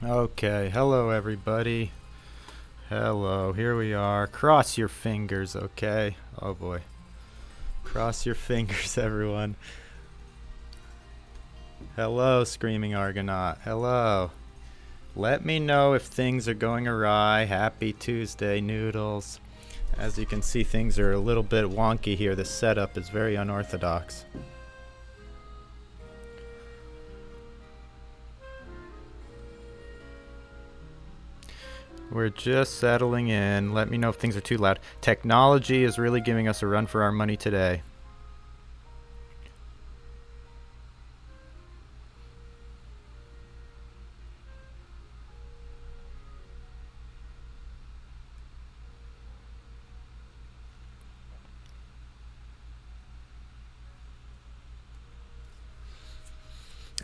Okay, hello everybody. Hello, here we are. Cross your fingers, okay? Oh boy. Cross your fingers, everyone. Hello, Screaming Argonaut. Hello. Let me know if things are going awry. Happy Tuesday, Noodles. As you can see, things are a little bit wonky here. The setup is very unorthodox. We're just settling in. Let me know if things are too loud. Technology is really giving us a run for our money today.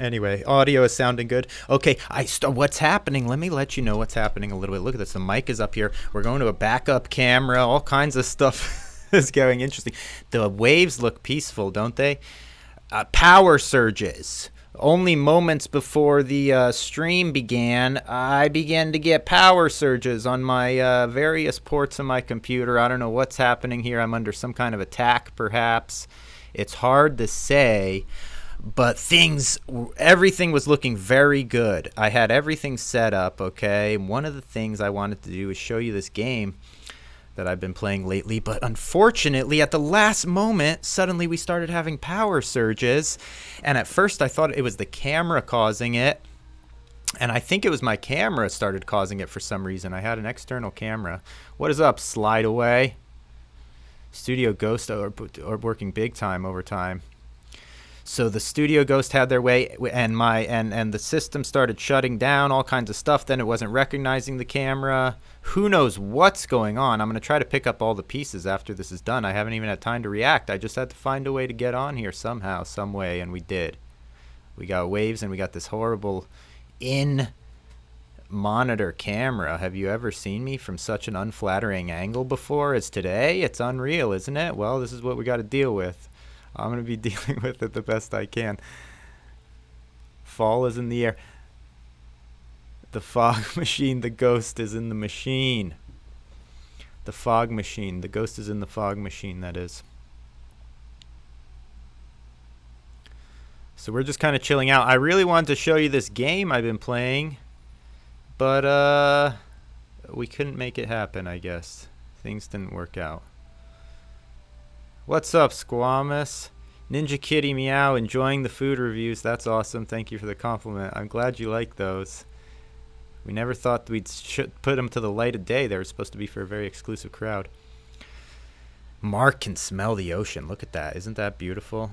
Anyway, audio is sounding good. Okay, what's happening? Let me let you know what's happening a little bit. Look at this. The mic is up here. We're going to a backup camera. All kinds of stuff is going interesting. The waves look peaceful, don't they? Power surges. Only moments before the stream began, I began to get power surges on my various ports of my computer. I don't know what's happening here. I'm under some kind of attack, perhaps. It's hard to say. But everything was looking very good. I had everything set up, okay? One of the things I wanted to do is show you this game that I've been playing lately. But unfortunately, at the last moment, suddenly we started having power surges. And at first, I thought it was the camera causing it. And I think it was my camera started causing it for some reason. I had an external camera. What is up, Slide Away? Studio Ghost are working big time over time. So the Studio Ghost had their way, and the system started shutting down, all kinds of stuff. Then it wasn't recognizing the camera. Who knows what's going on? I'm going to try to pick up all the pieces after this is done. I haven't even had time to react. I just had to find a way to get on here somehow, some way, and we did. We got waves, and we got this horrible in-monitor camera. Have you ever seen me from such an unflattering angle before as today? It's unreal, isn't it? Well, this is what we got to deal with. I'm going to be dealing with it the best I can. Fall is in the air. The fog machine, the ghost is in the machine. The fog machine, the ghost is in the fog machine, that is. So we're just kind of chilling out. I really wanted to show you this game I've been playing, but we couldn't make it happen, I guess. Things didn't work out. What's up, Squamous? Ninja Kitty Meow, enjoying the food reviews. That's awesome. Thank you for the compliment. I'm glad you like those. We never thought we'd put them to the light of day. They were supposed to be for a very exclusive crowd. Mark can smell the ocean. Look at that. Isn't that beautiful?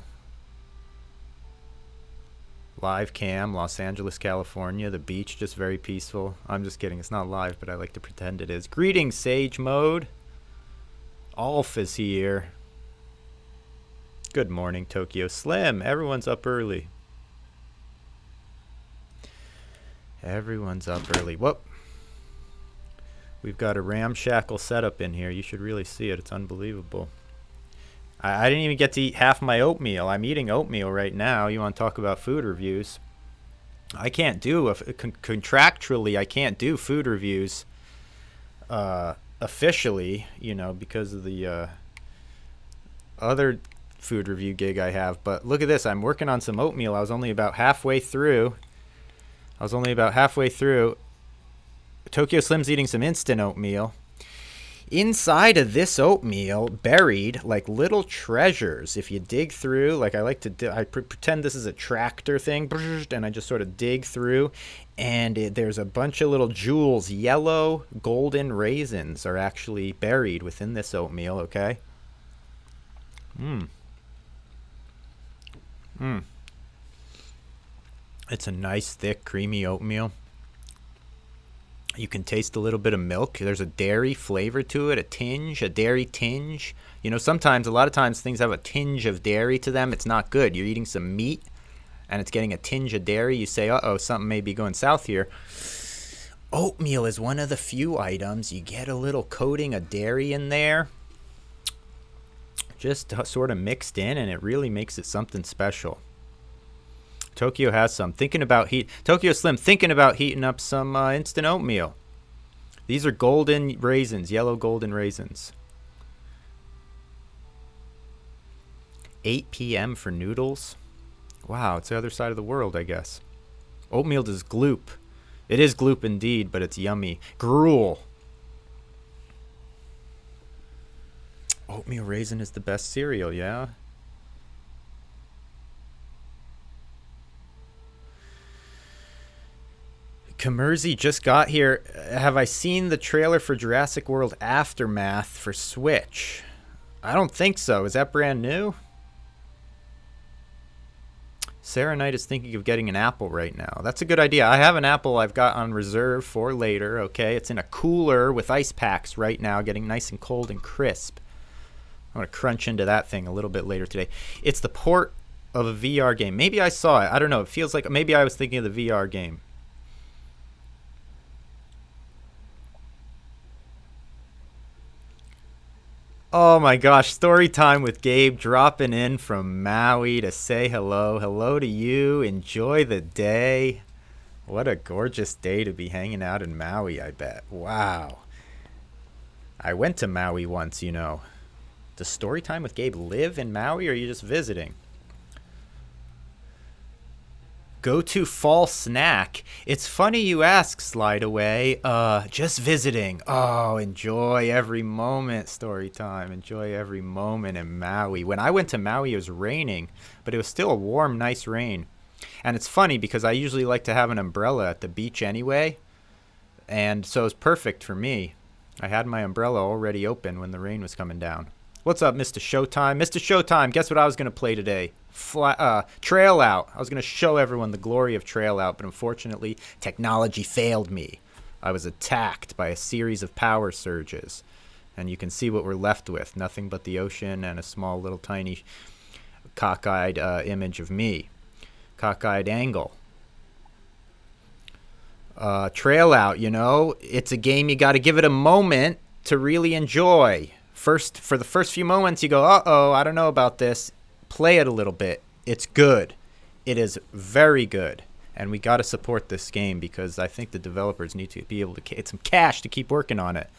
Live cam, Los Angeles, California. The beach, just very peaceful. I'm just kidding. It's not live, but I like to pretend it is. Greetings, Sage Mode. Alf is here. Good morning, Tokyo Slim. Everyone's up early. Everyone's up early. Whoop. We've got a ramshackle setup in here. You should really see it. It's unbelievable. I didn't even get to eat half my oatmeal. I'm eating oatmeal right now. You want to talk about food reviews? I can't do, contractually, I can't do food reviews officially, because of the other food review gig I have. But look at this. I'm working on some oatmeal. I was only about halfway through. Tokyo Slim's eating some instant oatmeal. Inside of this oatmeal, buried like little treasures. If you dig through, like I like to I pretend this is a tractor thing, and I just sort of dig through, and there's a bunch of little jewels. Yellow golden raisins are actually buried within this oatmeal, okay? It's a nice, thick, creamy oatmeal. You can taste a little bit of milk. There's a dairy flavor to it, a dairy tinge. A lot of times things have a tinge of dairy to them. It's not good. You're eating some meat and it's getting a tinge of dairy. You say, uh-oh, something may be going south here. Oatmeal is one of the few items you get a little coating of dairy in there. Just sort of mixed in, and it really makes it something special. Tokyo has some. Tokyo Slim thinking about heating up some instant oatmeal. These are golden raisins, yellow golden raisins. 8 p.m. for noodles. Wow, it's the other side of the world, I guess. Oatmeal is gloop. It is gloop indeed, but it's yummy. Gruel. Oatmeal raisin is the best cereal, yeah? Commerzi just got here. Have I seen the trailer for Jurassic World Aftermath for Switch? I don't think so. Is that brand new? Sarah Knight is thinking of getting an apple right now. That's a good idea. I have an apple I've got on reserve for later, okay? It's in a cooler with ice packs right now, getting nice and cold and crisp. I'm going to crunch into that thing a little bit later today. It's the port of a VR game. Maybe I saw it. I don't know. It feels like maybe I was thinking of the VR game. Oh my gosh, story time with Gabe dropping in from Maui to say hello. Hello to you. Enjoy the day. What a gorgeous day to be hanging out in Maui, I bet. Wow. I went to Maui once, you know. Does story time with Gabe live in Maui, or are you just visiting? Go-to fall snack. It's funny you ask, Slide Away. Just visiting. Oh, enjoy every moment, story time. Enjoy every moment in Maui. When I went to Maui, it was raining, but it was still a warm, nice rain. And it's funny because I usually like to have an umbrella at the beach anyway, and so it was perfect for me. I had my umbrella already open when the rain was coming down. What's up, Mr. Showtime? Mr. Showtime, guess what I was going to play today? Trail Out. I was going to show everyone the glory of Trail Out, but unfortunately, technology failed me. I was attacked by a series of power surges, and you can see what we're left with. Nothing but the ocean and a small little tiny cockeyed image of me. Cockeyed angle. Trail Out, you know, it's a game you got to give it a moment to really enjoy. For the first few moments, you go, uh-oh, I don't know about this. Play it a little bit. It's good. It is very good. And we got to support this game because I think the developers need to be able to get some cash to keep working on it.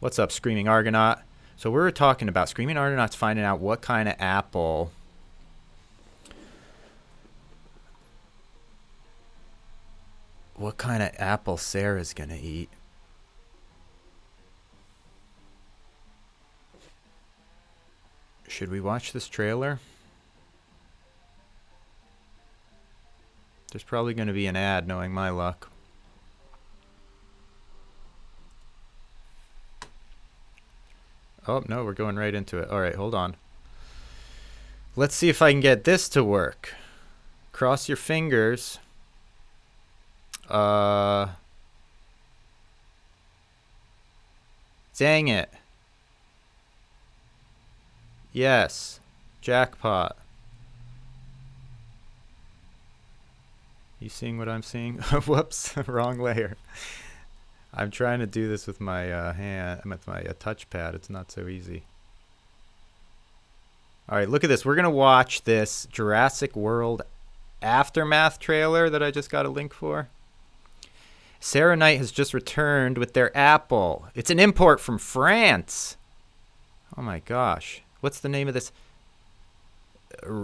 What's up, Screaming Argonaut? So we were talking about Screaming Argonaut's finding out what kind of apple Sarah's going to eat. Should we watch this trailer? There's probably going to be an ad, knowing my luck. Oh, no, we're going right into it. All right, hold on. Let's see if I can get this to work. Cross your fingers. Dang it. Yes. Jackpot. You seeing what I'm seeing? Whoops, wrong layer. I'm trying to do this with my hand, with my touchpad. It's not so easy. All right, look at this. We're going to watch this Jurassic World Aftermath trailer that I just got a link for. Sarah Knight has just returned with their apple. It's an import from France. Oh my gosh. What's the name of this?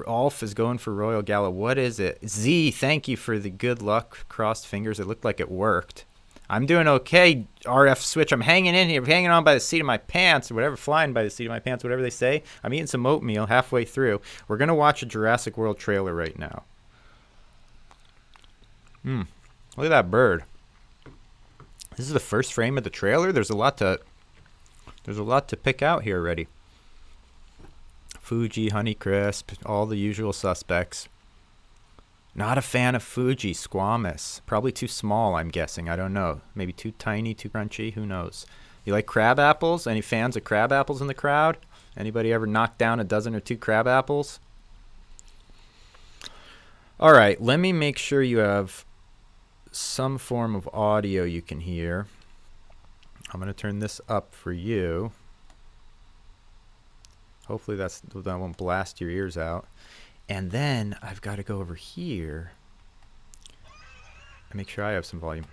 Alf is going for Royal Gala. What is it? Z, thank you for the good luck. Crossed fingers. It looked like it worked. I'm doing okay, RF Switch. I'm hanging in here, hanging on by the seat of my pants, or whatever, flying by the seat of my pants, whatever they say. I'm eating some oatmeal halfway through. We're going to watch a Jurassic World trailer right now. Look at that bird. This is the first frame of the trailer. There's a lot to pick out here already. Fuji, Honeycrisp, all the usual suspects. Not a fan of Fuji, squamous. Probably too small, I'm guessing. I don't know. Maybe too tiny, too crunchy. Who knows? You like crab apples? Any fans of crab apples in the crowd? Anybody ever knocked down a dozen or two crab apples? All right, let me make sure you have some form of audio you can hear. I'm going to turn this up for you. Hopefully that won't blast your ears out. And then I've got to go over here and make sure I have some volume.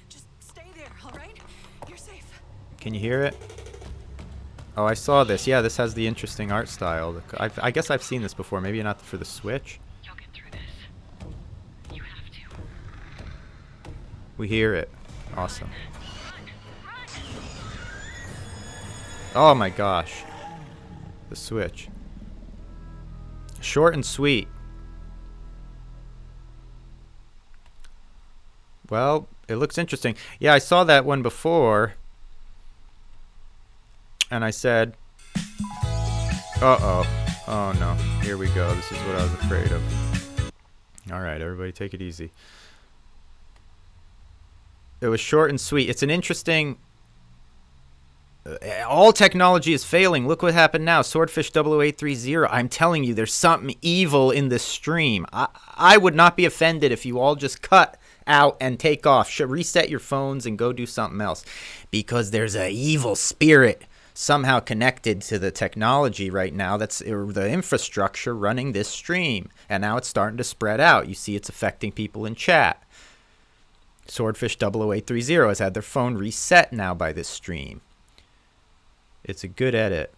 Just stay there, all right? You're safe. Can you hear it? Oh, I saw this. Yeah, this has the interesting art style. I guess I've seen this before. Maybe not for the Switch. You'll get through this. You have to. We hear it. Awesome. Oh my gosh. The Switch. Short and sweet. Well, it looks interesting. Yeah, I saw that one before. And I said, uh-oh. Oh no. Here we go. This is what I was afraid of. Alright, everybody take it easy. It was short and sweet. It's an interesting... all technology is failing. Look what happened now. Swordfish 00830. I'm telling you, there's something evil in this stream. I would not be offended if you all just cut out and take off. Reset your phones and go do something else. Because there's an evil spirit somehow connected to the technology right now. That's the infrastructure running this stream. And now it's starting to spread out. You see it's affecting people in chat. Swordfish 00830 has had their phone reset now by this stream. It's a good edit.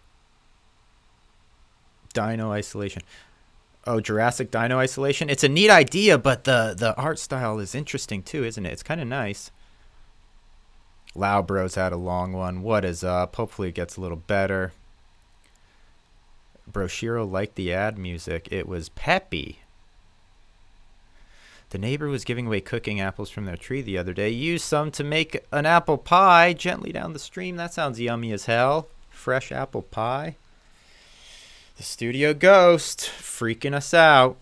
Dino isolation. Oh, Jurassic Dino isolation. It's a neat idea, but the art style is interesting too, isn't it? It's kind of nice. Loudbro's had a long one. What is up? Hopefully it gets a little better. Broshiro liked the ad music. It was peppy. The neighbor was giving away cooking apples from their tree the other day. Use some to make an apple pie gently down the stream. That sounds yummy as hell. Fresh apple pie. The studio ghost freaking us out.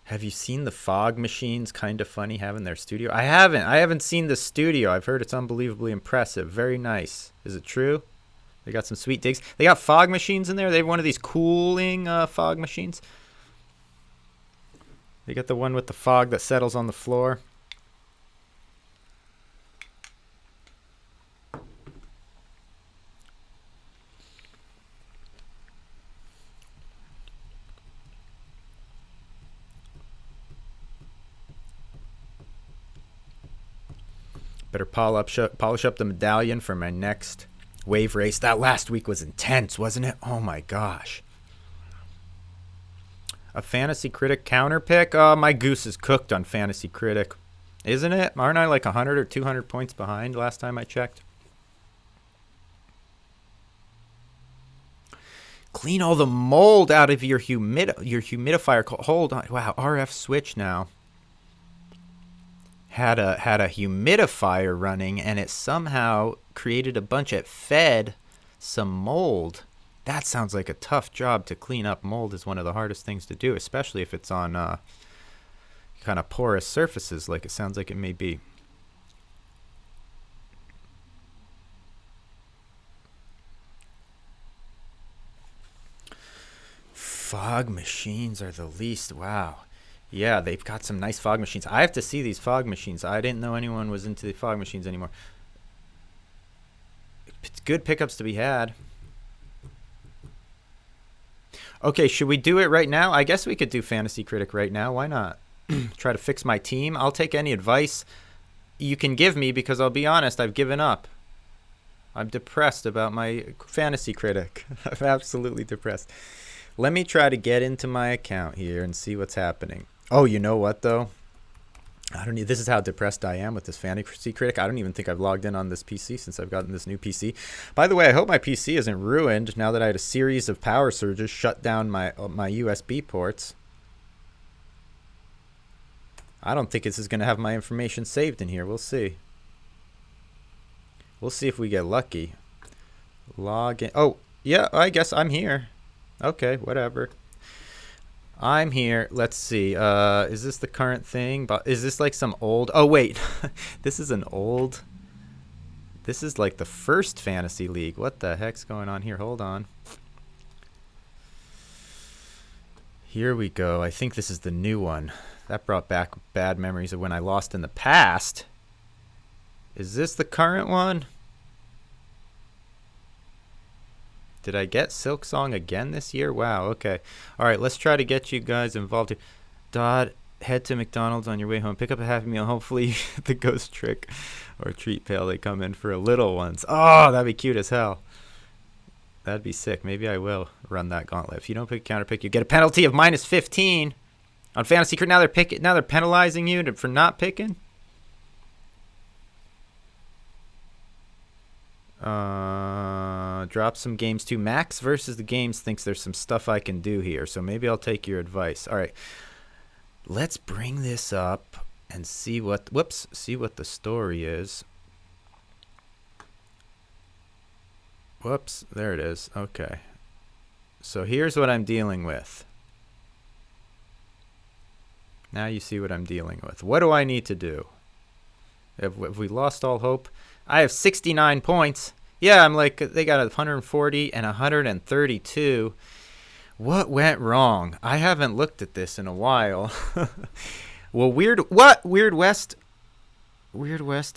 Have you seen the fog machines? Kind of funny having their studio. I haven't seen the studio. I've heard it's unbelievably impressive. Very nice. Is it true? They got some sweet digs. They got fog machines in there. They have one of these cooling fog machines. They got the one with the fog that settles on the floor. Better polish up the medallion for my next wave race. That last week was intense, wasn't it? Oh my gosh. A Fantasy Critic counter pick? My goose is cooked on Fantasy Critic. Isn't it? Aren't I like 100 or 200 points behind last time I checked? Clean all the mold out of your humidifier. Hold on. Wow, RF switch now. Had a humidifier running, and it somehow created a bunch. It fed some mold. That sounds like a tough job to clean up. Mold is one of the hardest things to do, especially if it's on kind of porous surfaces like it sounds like it may be. Fog machines are the least. Wow. Yeah, they've got some nice fog machines. I have to see these fog machines. I didn't know anyone was into the fog machines anymore. It's good pickups to be had. Okay, should we do it right now? I guess we could do Fantasy Critic right now. Why not? Try to fix my team. I'll take any advice you can give me because I'll be honest, I've given up. I'm depressed about my Fantasy Critic. I'm absolutely depressed. Let me try to get into my account here and see what's happening. Oh, you know what though? This is how depressed I am with this Fantasy Critic. I don't even think I've logged in on this PC since I've gotten this new PC. By the way, I hope my PC isn't ruined now that I had a series of power surges shut down my USB ports. I don't think this is going to have my information saved in here. We'll see. We'll see if we get lucky. Log in. Oh, yeah, I guess I'm here. Okay, whatever. I'm here. Let's see. Is this the current thing? But is this like some old? Oh wait, this is an old. This is like the first Fantasy League. What the heck's going on here? Hold on. Here we go. I think this is the new one. That brought back bad memories of when I lost in the past. Is this the current one? Did I get Silk Song again this year? Wow, okay. All right, let's try to get you guys involved here. Dodd, head to McDonald's on your way home. Pick up a Happy Meal. Hopefully the ghost trick or treat pail, they come in for a little ones. Oh, that'd be cute as hell. That'd be sick. Maybe I will run that gauntlet. If you don't pick a counter pick, you get a penalty of minus 15 on Fantasy Crew. Now they're penalizing you for not picking. Drop some games too. Max versus the games thinks there's some stuff I can do here, so maybe I'll take your advice. All right, let's bring this up and see what the story is. Whoops, there it is. Okay, so here's what I'm dealing with. Now you see what I'm dealing with. What do I need to do? Have we lost all hope? I have 69 points. Yeah, I'm like, they got 140 and 132. What went wrong? I haven't looked at this in a while. Well, Weird West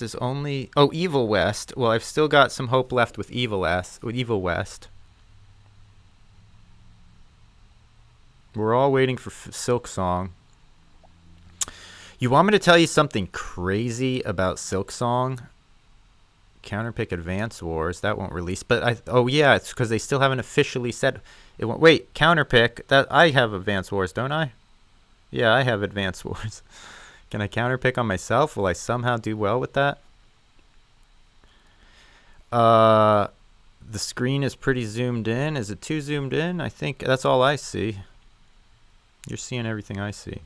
is only... Oh, Evil West. Well, I've still got some hope left with Evil West. We're all waiting for Silk Song. You want me to tell you something crazy about Silk Song? Counterpick Advance Wars, that won't release. But it's because they still haven't officially said it won't. Wait, Counterpick, that I have Advance Wars, don't I? Yeah, I have Advance Wars. Can I counterpick on myself? Will I somehow do well with that? The screen is pretty zoomed in. Is it too zoomed in? I think that's all I see. You're seeing everything I see.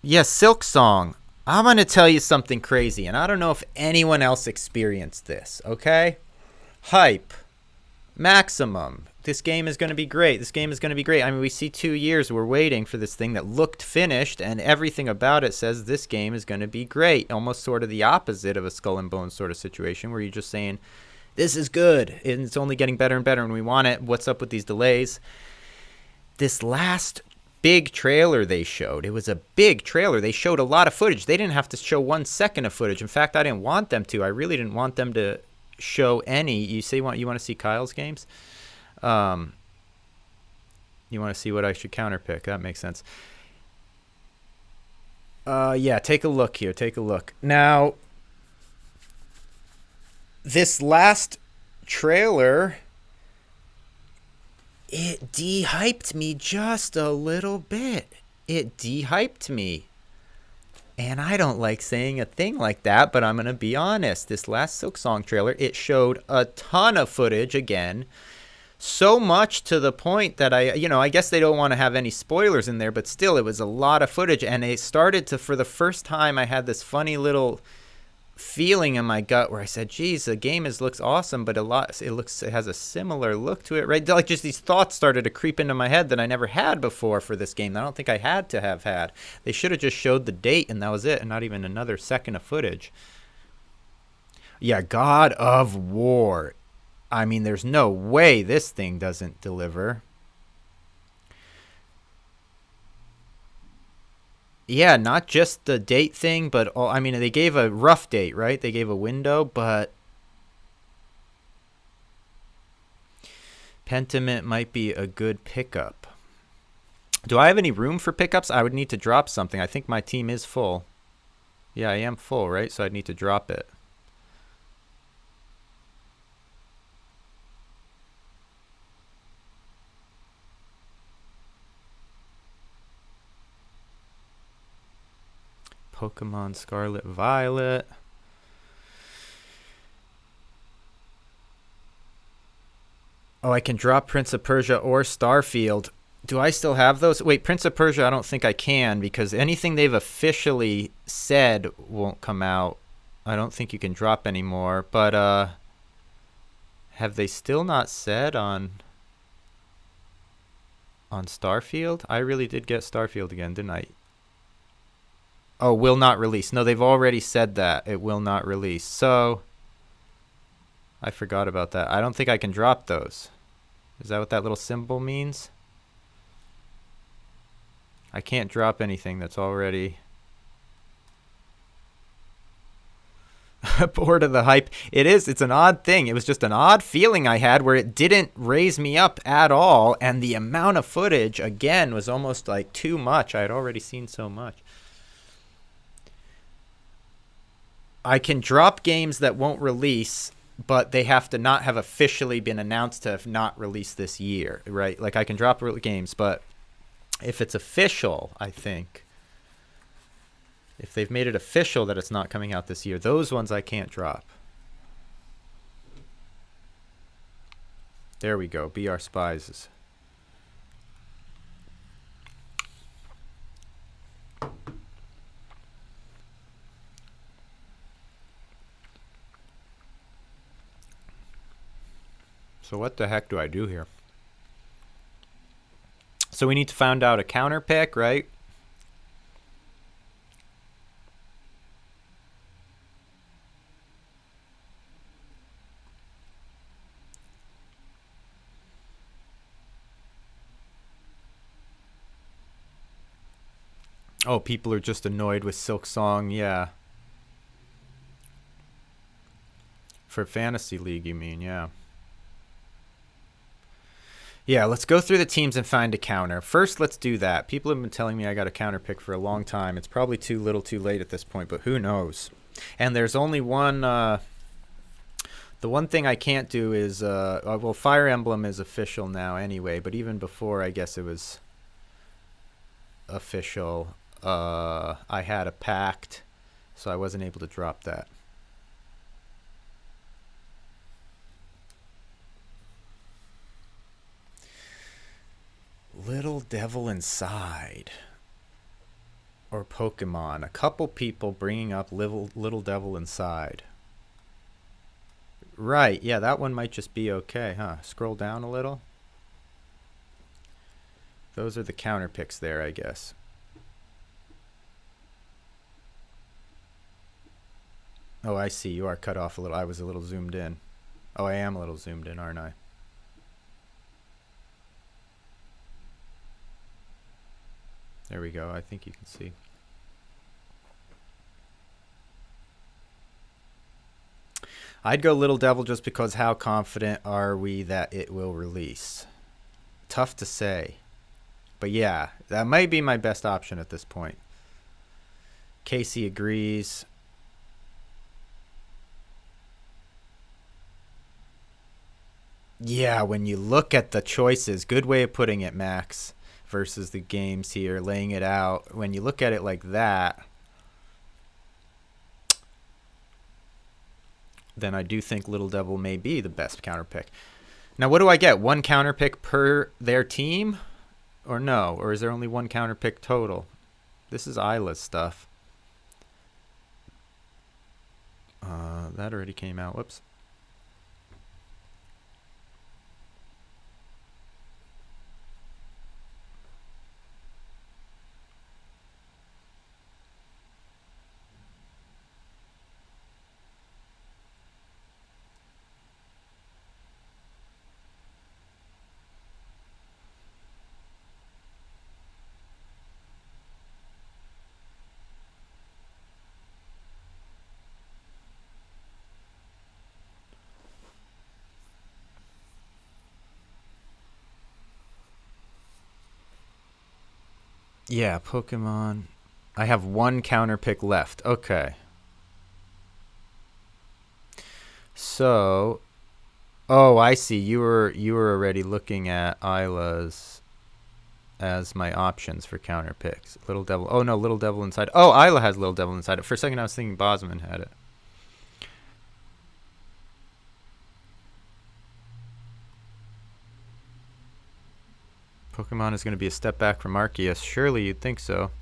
Yes, Silk Song. I'm going to tell you something crazy, and I don't know if anyone else experienced this, okay? Hype. Maximum. This game is going to be great. This game is going to be great. I mean, we see 2 years we're waiting for this thing that looked finished, and everything about it says this game is going to be great. Almost sort of the opposite of a Skull and Bones sort of situation where you're just saying, this is good, and it's only getting better and better, and we want it. What's up with these delays? This last big trailer they showed, it was a big trailer. They showed a lot of footage. They didn't have to show 1 second of footage. In fact, I didn't want them to. I really didn't want them to show any. You say you want to see Kyle's games? You want to see what I should counterpick? That makes sense. Yeah, take a look here. Take a look. Now, this last trailer, it de-hyped me just a little bit. It de-hyped me. And I don't like saying a thing like that, but I'm going to be honest. This last Silk Song trailer, it showed a ton of footage again. So much to the point that I guess they don't want to have any spoilers in there, but still, it was a lot of footage. And it started to, for the first time, I had this funny little feeling in my gut where I said, geez, the game looks awesome, but it has a similar look to it, right? Like, just these thoughts started to creep into my head that I never had before for this game. I don't think I had to have had. They should have just showed the date and that was it, and not even another second of footage. Yeah, God of War. I mean, there's no way this thing doesn't deliver. Yeah, not just the date thing, but I mean, they gave a rough date, right? They gave a window, but Pentiment might be a good pickup. Do I have any room for pickups? I would need to drop something. I think my team is full. Yeah, I am full, right? So I'd need to drop it. Pokemon Scarlet Violet. Oh, I can drop Prince of Persia or Starfield. Do I still have those? Wait, Prince of Persia, I don't think I can, because anything they've officially said won't come out. I don't think you can drop anymore. But have they still not said on Starfield? I really did get Starfield again, didn't I? Oh, will not release. No, they've already said that. It will not release. So, I forgot about that. I don't think I can drop those. Is that what that little symbol means? I can't drop anything that's already bored of the hype. It's an odd thing. It was just an odd feeling I had where it didn't raise me up at all, and the amount of footage, again, was almost like too much. I had already seen so much. I can drop games that won't release, but they have to not have officially been announced to have not released this year, right? Like I can drop games, but if it's official, I think, if they've made it official that it's not coming out this year, those ones I can't drop. There we go. Be Our Spies. So what the heck do I do here? So we need to find out a counter pick, right? Oh, people are just annoyed with Silk Song, yeah. For Fantasy League, you mean, yeah. Yeah, let's go through the teams and find a counter. First, let's do that. People have been telling me I got a counter pick for a long time. It's probably too little too late at this point, but who knows? And there's only one... the one thing I can't do is... well, Fire Emblem is official now anyway, but even before, I guess it was official, I had a pact, so I wasn't able to drop that. Little Devil Inside or Pokemon. A couple people bringing up Little Devil Inside. Right, yeah, that one might just be okay, huh? Scroll down a little. Those are the counter picks there, I guess. Oh, I see. You are cut off a little. I was a little zoomed in. Oh, I am a little zoomed in, aren't I? There we go. I think you can see. I'd go Little Devil just because how confident are we that it will release? Tough to say. But yeah, that might be my best option at this point. Casey agrees. Yeah, when you look at the choices, good way of putting it, Max, versus the games here, laying it out. When you look at it like that, then I do think Little Devil may be the best counter pick. Now, what do I get? One counter pick per their team? Or no? Or is there only one counter pick total? This is Isla's stuff. That already came out. Whoops. Yeah, Pokemon. I have one counter pick left. Okay. So, oh, I see. You were already looking at Isla's as my options for counter picks. Little Devil. Oh no, Little Devil Inside. Oh, Isla has Little Devil Inside. For a second, I was thinking Bosman had it. Pokemon is going to be a step back from Arceus. Surely you'd think so.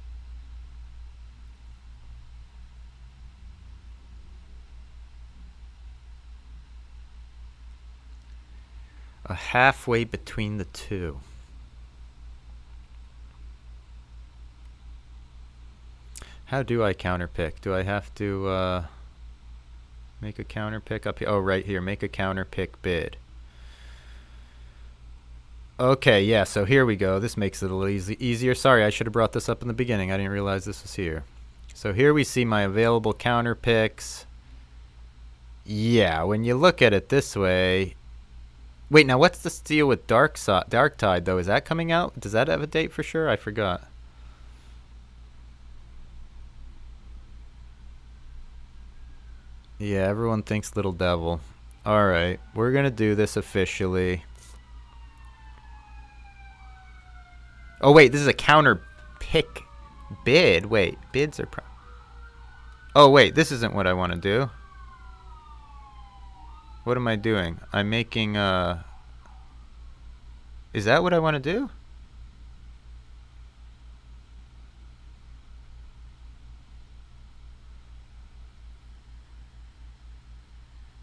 A halfway between the two. How do I counter pick? Do I have to make a counter pick up here? Oh, right here. Make a counter pick bid. Okay, yeah, so here we go. This makes it a little easier. Sorry, I should have brought this up in the beginning. I didn't realize this was here. So here we see my available counter picks. Yeah, when you look at it this way. Wait, now what's the deal with Darktide, though? Is that coming out? Does that have a date for sure? I forgot. Yeah, everyone thinks Little Devil. Alright, we're going to do this officially. Oh, wait, this is a counter pick bid. Wait, bids are... Oh, wait, this isn't what I want to do. What am I doing? I'm making, Is that what I want to do?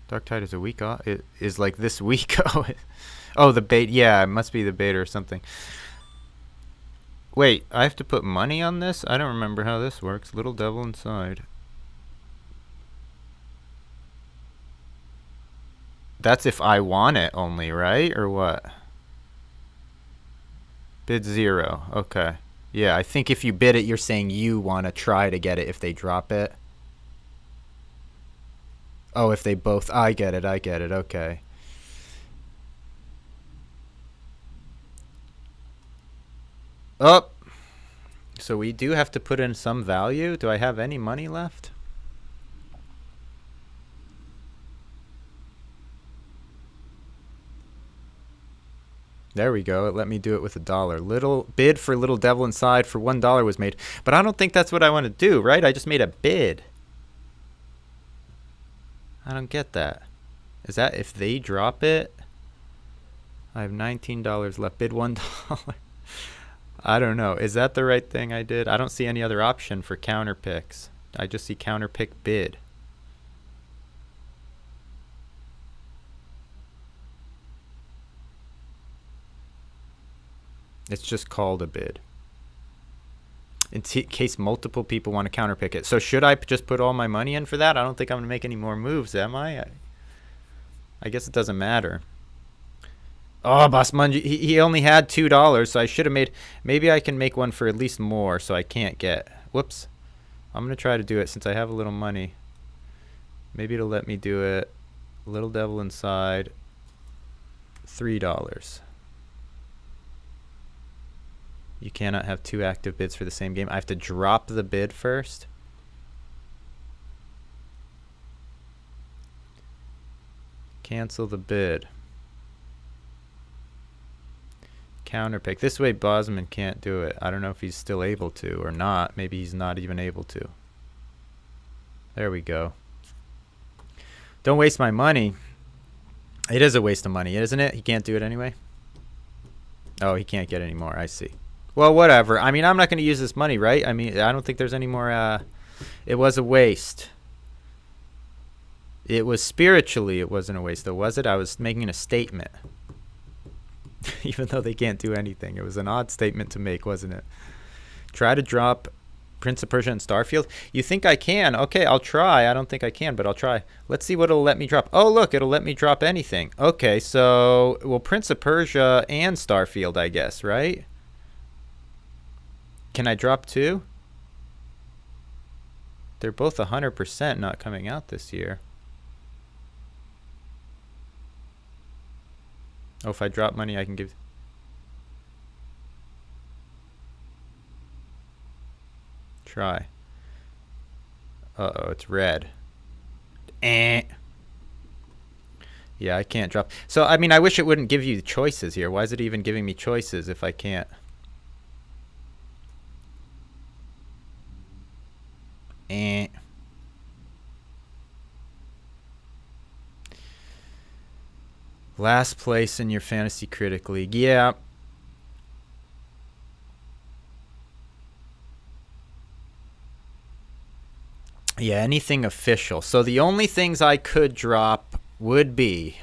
Darktide is a week off. It is like this week. Oh, the bait. Yeah, it must be the bait or something. Wait, I have to put money on this? I don't remember how this works. Little Devil Inside. That's if I want it only, right? Or what? Bid 0. Okay. Yeah, I think if you bid it, you're saying you want to try to get it if they drop it. Oh, if they both... I get it. Okay. Oh! So we do have to put in some value. Do I have any money left? There we go. It let me do it with $1. Little bid for Little Devil Inside for $1 was made. But I don't think that's what I want to do, right? I just made a bid. I don't get that. Is that if they drop it? I have $19 left. Bid $1. I don't know. Is that the right thing I did? I don't see any other option for counter picks. I just see counter pick bid. It's just called a bid. In case multiple people want to counterpick it. So should I just put all my money in for that? I don't think I'm going to make any more moves, am I? I guess it doesn't matter. Oh, Boss Mungie, he only had $2, so I should have made... Maybe I can make one for at least more, so I can't get... Whoops. I'm going to try to do it since I have a little money. Maybe it'll let me do it. Little Devil Inside. $3. You cannot have 2 active bids for the same game. I have to drop the bid first. Cancel the bid. Counterpick. This way Bosman can't do it. I don't know if he's still able to or not. Maybe he's not even able to. There we go. Don't waste my money. It is a waste of money, isn't it? He can't do it anyway. Oh, he can't get any more. I see. Well, whatever. I mean, I'm not going to use this money, right? I mean, I don't think there's any more. It was a waste. It was spiritually, it wasn't a waste, though, was it? I was making a statement. Even though they can't do anything. It was an odd statement to make, wasn't it? Try to drop Prince of Persia and Starfield. You think I can? Okay, I'll try. I don't think I can, but I'll try. Let's see what it'll let me drop. Oh, look, it'll let me drop anything. Okay, so, well, Prince of Persia and Starfield, I guess, right? Can I drop 2? They're both 100% not coming out this year. Oh, if I drop money, I can give... Try. Uh-oh, it's red. Eh. Yeah, I can't drop. So, I mean, I wish it wouldn't give you choices here. Why is it even giving me choices if I can't? Eh. Last place in your Fantasy Critic League. Yeah. Yeah, anything official. So the only things I could drop would be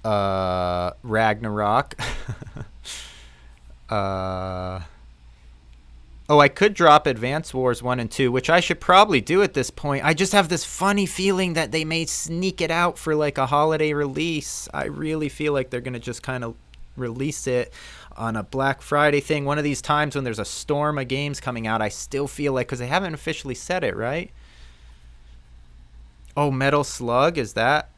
Ragnarok. Oh, I could drop Advance Wars 1 and 2, which I should probably do at this point. I just have this funny feeling that they may sneak it out for like a holiday release. I really feel like they're going to just kind of release it on a Black Friday thing. One of these times when there's a storm of games coming out, I still feel like, because they haven't officially said it, right? Oh, Metal Slug, is that?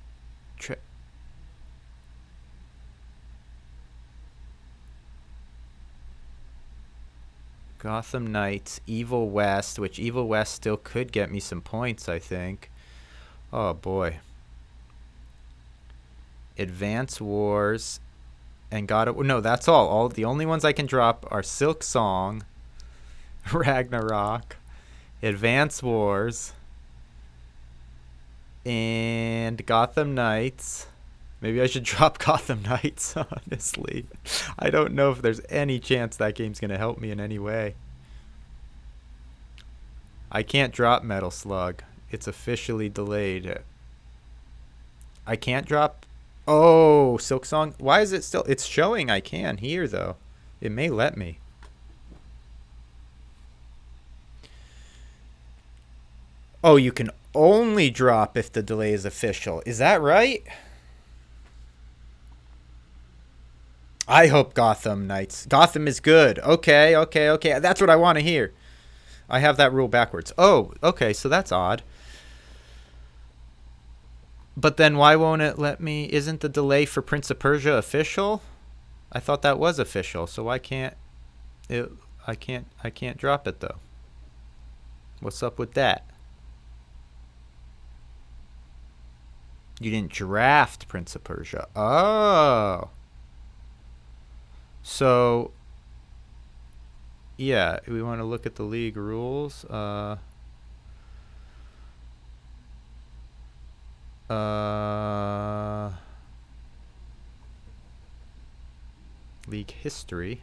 Gotham Knights, Evil West, which Evil West still could get me some points, I think. Oh, boy. Advance Wars and God of... No, that's all. The only ones I can drop are Silk Song, Ragnarok, Advance Wars, and Gotham Knights. Maybe I should drop Gotham Knights, honestly. I don't know if there's any chance that game's going to help me in any way. I can't drop Metal Slug. It's officially delayed. I can't drop... Oh, Silk Song. Why is it still... It's showing I can here, though. It may let me. Oh, you can only drop if the delay is official. Is that right? I hope Gotham Knights. Gotham is good. Okay. That's what I want to hear. I have that rule backwards. Oh, okay, so that's odd. But then why won't it let me... Isn't the delay for Prince of Persia official? I thought that was official, so why can't it... I can't drop it, though. What's up with that? You didn't draft Prince of Persia. Oh. So, yeah, we want to look at the league rules. League history.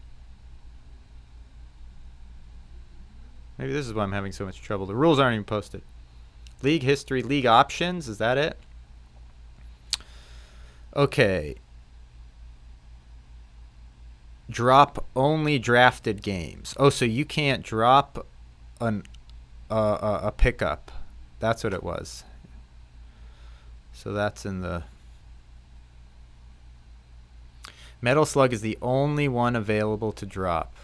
Maybe this is why I'm having so much trouble. The rules aren't even posted. League history, league options, is that it? Okay. Drop only drafted games. Oh, so you can't drop a pickup. That's what it was. So that's in the... Metal Slug is the only one available to drop.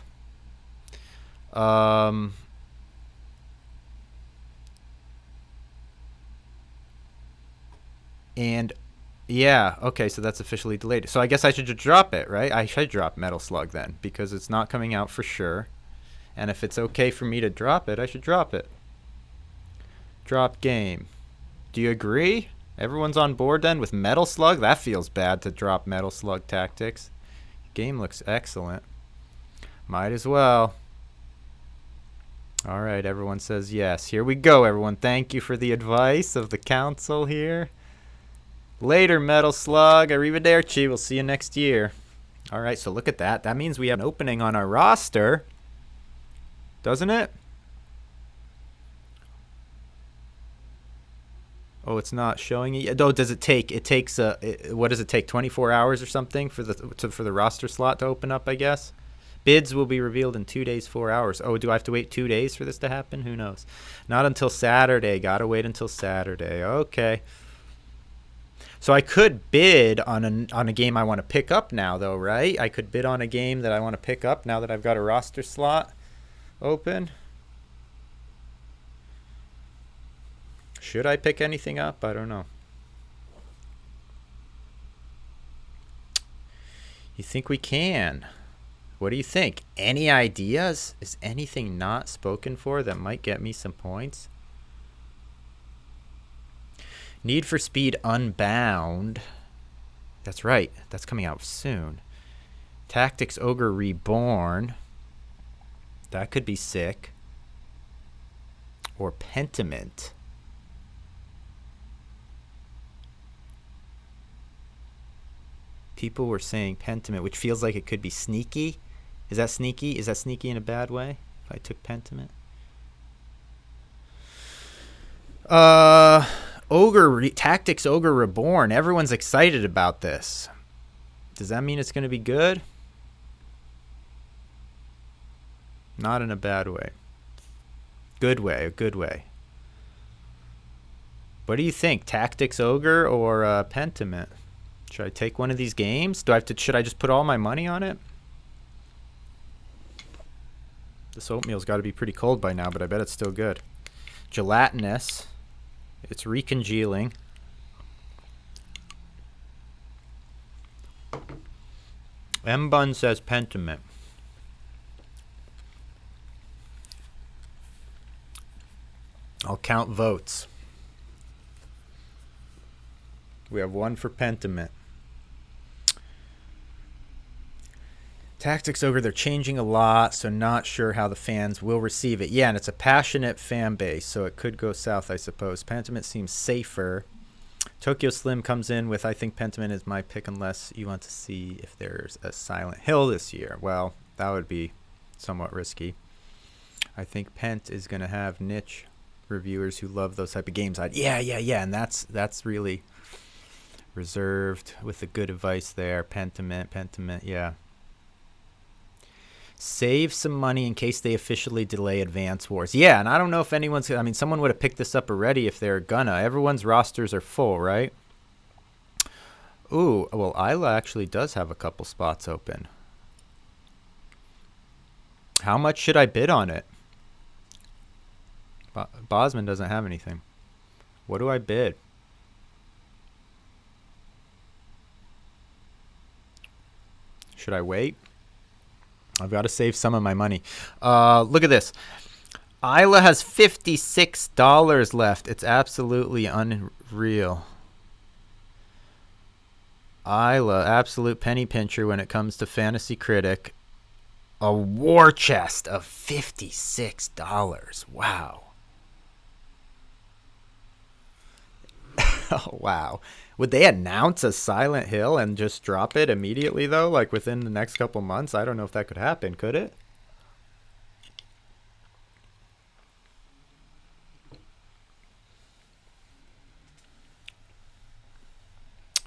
And... Yeah, okay, so that's officially delayed. So I guess I should just drop it, right? I should drop Metal Slug then, because it's not coming out for sure. And if it's okay for me to drop it, I should drop it. Drop game. Do you agree? Everyone's on board then with Metal Slug? That feels bad to drop Metal Slug Tactics. Game looks excellent. Might as well. All right, everyone says yes. Here we go, everyone. Thank you for the advice of the council here. Later, Metal Slug. Arrivederci. We'll see you next year. All right, so look at that. That means we have an opening on our roster. Doesn't it? Oh, it's not showing it yet. Oh, does it take? It takes what does it take? 24 hours or something for the roster slot to open up, I guess. Bids will be revealed in 2 days, 4 hours. Oh, do I have to wait 2 days for this to happen? Who knows? Not until Saturday. Gotta wait until Saturday. Okay. So I could bid on a game I want to pick up now, though, right? I could bid on a game that I want to pick up now that I've got a roster slot open. Should I pick anything up? I don't know. You think we can? What do you think? Any ideas? Is anything not spoken for that might get me some points? Need for Speed Unbound. That's right. That's coming out soon. Tactics Ogre Reborn. That could be sick. Or Pentiment. People were saying Pentiment, which feels like it could be sneaky. Is that sneaky? Is that sneaky in a bad way? If I took Pentiment? Tactics Ogre Reborn. Everyone's excited about this. Does that mean it's going to be good? Not in a bad way. Good way, a good way. What do you think? Tactics Ogre or Pentiment? Should I take one of these games? Do I have to? Should I just put all my money on it? This oatmeal's got to be pretty cold by now, but I bet it's still good. Gelatinous. It's recongealing. M-Bun says Pentiment. I'll count votes. We have one for Pentiment. Tactics Ogre, they're changing a lot, so not sure how the fans will receive it. Yeah, and it's a passionate fan base, so it could go south, I suppose. Pentiment seems safer. Tokyo Slim comes in with, I think Pentiment is my pick unless you want to see if there's a Silent Hill this year. Well, that would be somewhat risky. I think Pent is going to have niche reviewers who love those type of games. Yeah, and that's really reserved with the good advice there. Pentiment, yeah. Save some money in case they officially delay Advance Wars. Yeah, and I don't know if anyone's... I mean, someone would have picked this up already if they're gonna. Everyone's rosters are full, right? Ooh, well, Isla actually does have a couple spots open. How much should I bid on it? Bosman doesn't have anything. What do I bid? Should I wait? I've got to save some of my money. Look at this. Isla has $56 left. It's absolutely unreal. Isla, absolute penny pincher when it comes to Fantasy Critic. A war chest of $56. Wow. Oh, wow. Would they announce a Silent Hill and just drop it immediately, though? Like within the next couple months? I don't know if that could happen. Could it?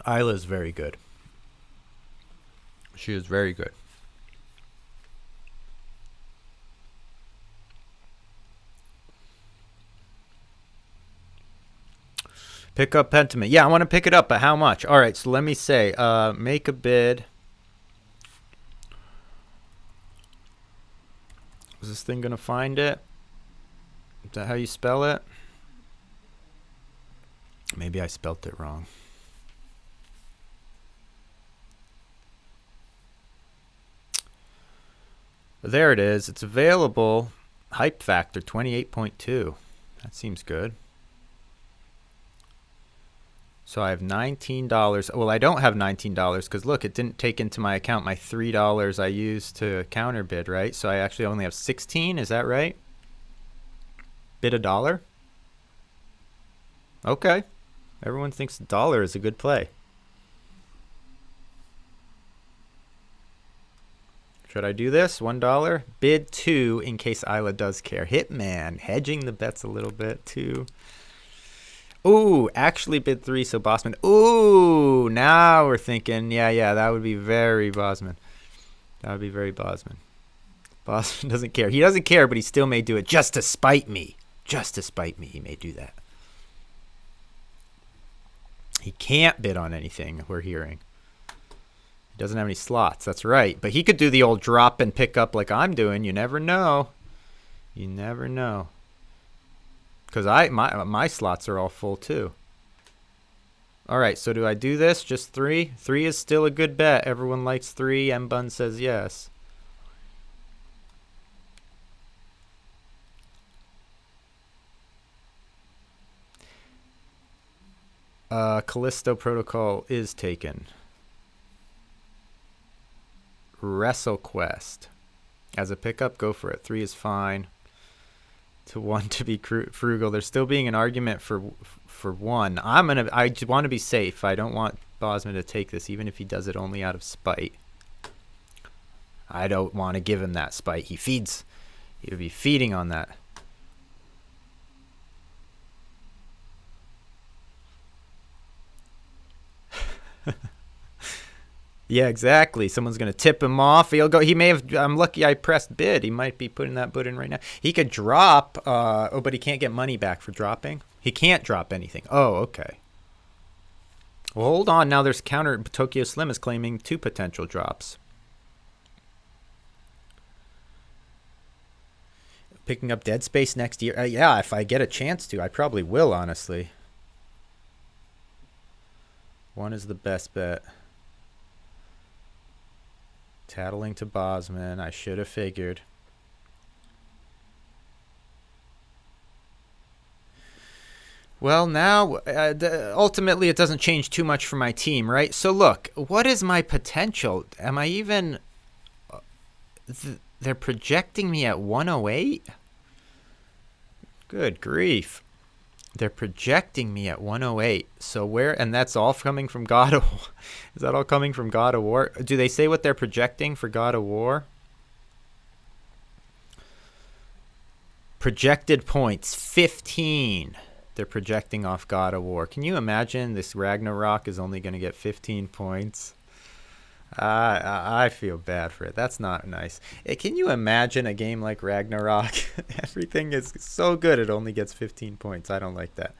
Isla is very good. She is very good. Pick up Pentiment. Yeah, I want to pick it up, but how much? All right, so let me say, make a bid. Is this thing going to find it? Is that how you spell it? Maybe I spelt it wrong. There it is. It's available. Hype factor 28.2. That seems good. So I have $19. Well, I don't have $19 because look, it didn't take into my account my $3 I used to counter bid, right? So I actually only have 16. Is that right? Bid $1. Okay. Everyone thinks $1 is a good play. Should I do this? $1. Bid 2 in case Isla does care. Hitman. Hedging the bets a little bit too. Ooh, actually bid 3, so Bossman. Ooh, now we're thinking, yeah, that would be very Bosman. That would be very Bosman. Bosman doesn't care. He doesn't care, but he still may do it just to spite me. Just to spite me, he may do that. He can't bid on anything, we're hearing. He doesn't have any slots, that's right. But he could do the old drop and pick up like I'm doing. You never know. You never know. Because my slots are all full too. All right, so do I do this? Just 3? 3 is still a good bet. Everyone likes 3. M-Bun says yes. Callisto Protocol is taken. WrestleQuest. As a pickup, go for it. 3 is fine. To 1 to be frugal. There's still being an argument for 1. I just want to be safe. I don't want Bosman to take this, even if he does it only out of spite. I don't want to give him that spite. He would be feeding on that. Yeah, exactly. Someone's going to tip him off. He'll go. He may have. I'm lucky I pressed bid. He might be putting that bid in right now. He could drop. Oh, but he can't get money back for dropping. He can't drop anything. Oh, okay. Well, hold on. Now there's counter. Tokyo Slim is claiming 2 potential drops. Picking up Dead Space next year. Yeah, if I get a chance to, I probably will, honestly. 1 is the best bet. Tattling to Bosman. I should have figured. Well, now, ultimately, it doesn't change too much for my team, right? So, look, what is my potential? Am I even... they're projecting me at 108? Good grief. They're projecting me at 108. So where... and that's all coming from God of War. Is that all coming from God of War? Do they say what they're projecting for God of War? Projected points, 15. They're projecting off God of War. Can you imagine this Ragnarok is only going to get 15 points? I feel bad for it. That's not nice. Can you imagine a game like Ragnarok? Everything is so good it only gets 15 points. I don't like that.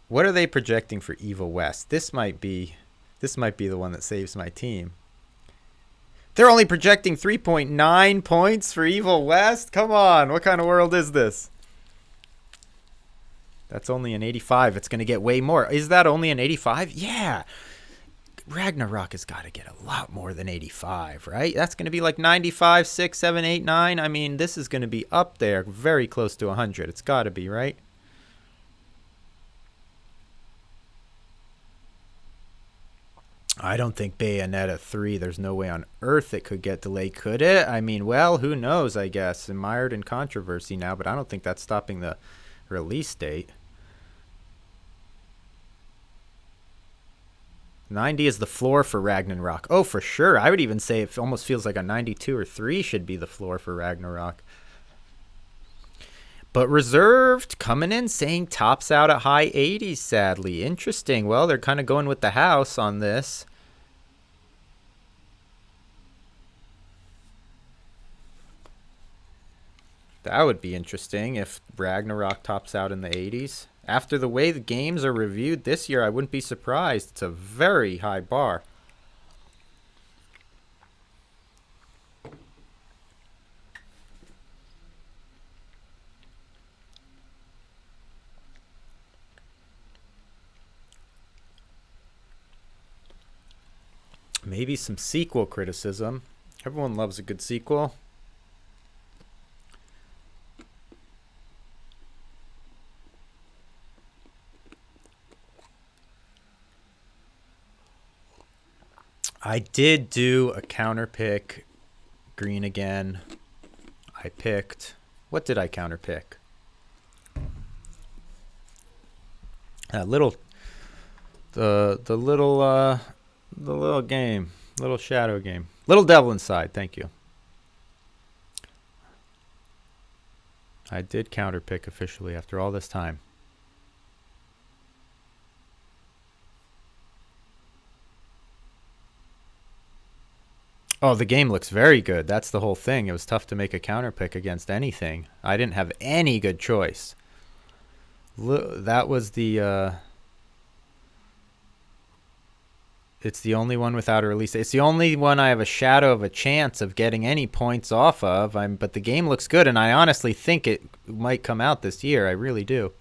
What are they projecting for Evil West? This might be the one that saves my team. They're only projecting 3.9 points for Evil West? Come on, what kind of world is this? That's only an 85. It's going to get way more. Is that only an 85? Yeah. Ragnarok has got to get a lot more than 85, right? That's going to be like 95, 6, 7, 8, 9. I mean, this is going to be up there, very close to 100. It's got to be, right? I don't think Bayonetta 3, there's no way on earth it could get delayed, could it? I mean, well, who knows, I guess. Mired in controversy now, but I don't think that's stopping the release date. 90 is the floor for Ragnarok. Oh, for sure. I would even say it almost feels like a 92 or 3 should be the floor for Ragnarok. But Reserved coming in saying tops out at high 80s, sadly. Interesting. Well, they're kind of going with the house on this. That would be interesting if Ragnarok tops out in the 80s. After the way the games are reviewed this year, I wouldn't be surprised. It's a very high bar. Maybe some sequel criticism. Everyone loves a good sequel. I did do a counter pick. Green again. I picked... what did I counter pick? The little game. Little shadow game. Little Devil Inside. Thank you. I did counter pick officially after all this time. Oh, the game looks very good. That's the whole thing. It was tough to make a counter pick against anything. I didn't have any good choice. That was the... it's the only one without a release. It's the only one I have a shadow of a chance of getting any points off of. But the game looks good, and I honestly think it might come out this year. I really do.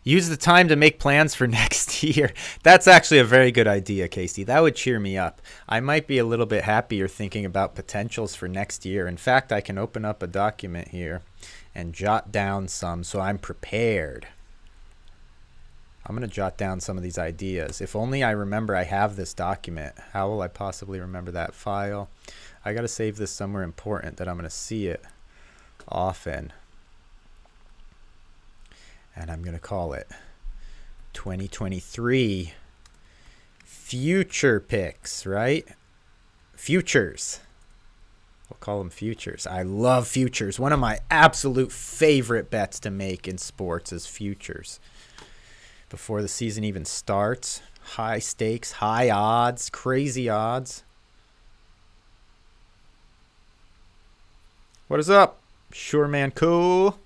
Use the time to make plans for next year. That's actually a very good idea, Casey. That would cheer me up. I might be a little bit happier thinking about potentials for next year. In fact, I can open up a document here and jot down some so I'm prepared. I'm going to jot down some of these ideas. If only I remember I have this document. How will I possibly remember that file? I got to save this somewhere important that I'm going to see it often. And I'm going to call it 2023 Future Picks, right? Futures. We'll call them futures. I love futures. One of my absolute favorite bets to make in sports is futures. Before the season even starts, high stakes, high odds, crazy odds. What is up? Sure Man Cool.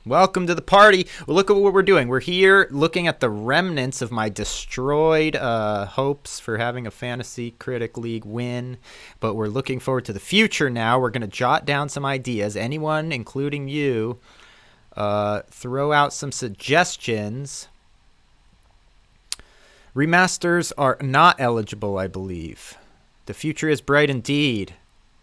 Welcome to the party. Well, look at what we're doing. We're here looking at the remnants of my destroyed hopes for having a Fantasy Critic League win. But we're looking forward to the future now. We're going to jot down some ideas. Anyone, including you, throw out some suggestions. Remasters are not eligible, I believe. The future is bright indeed.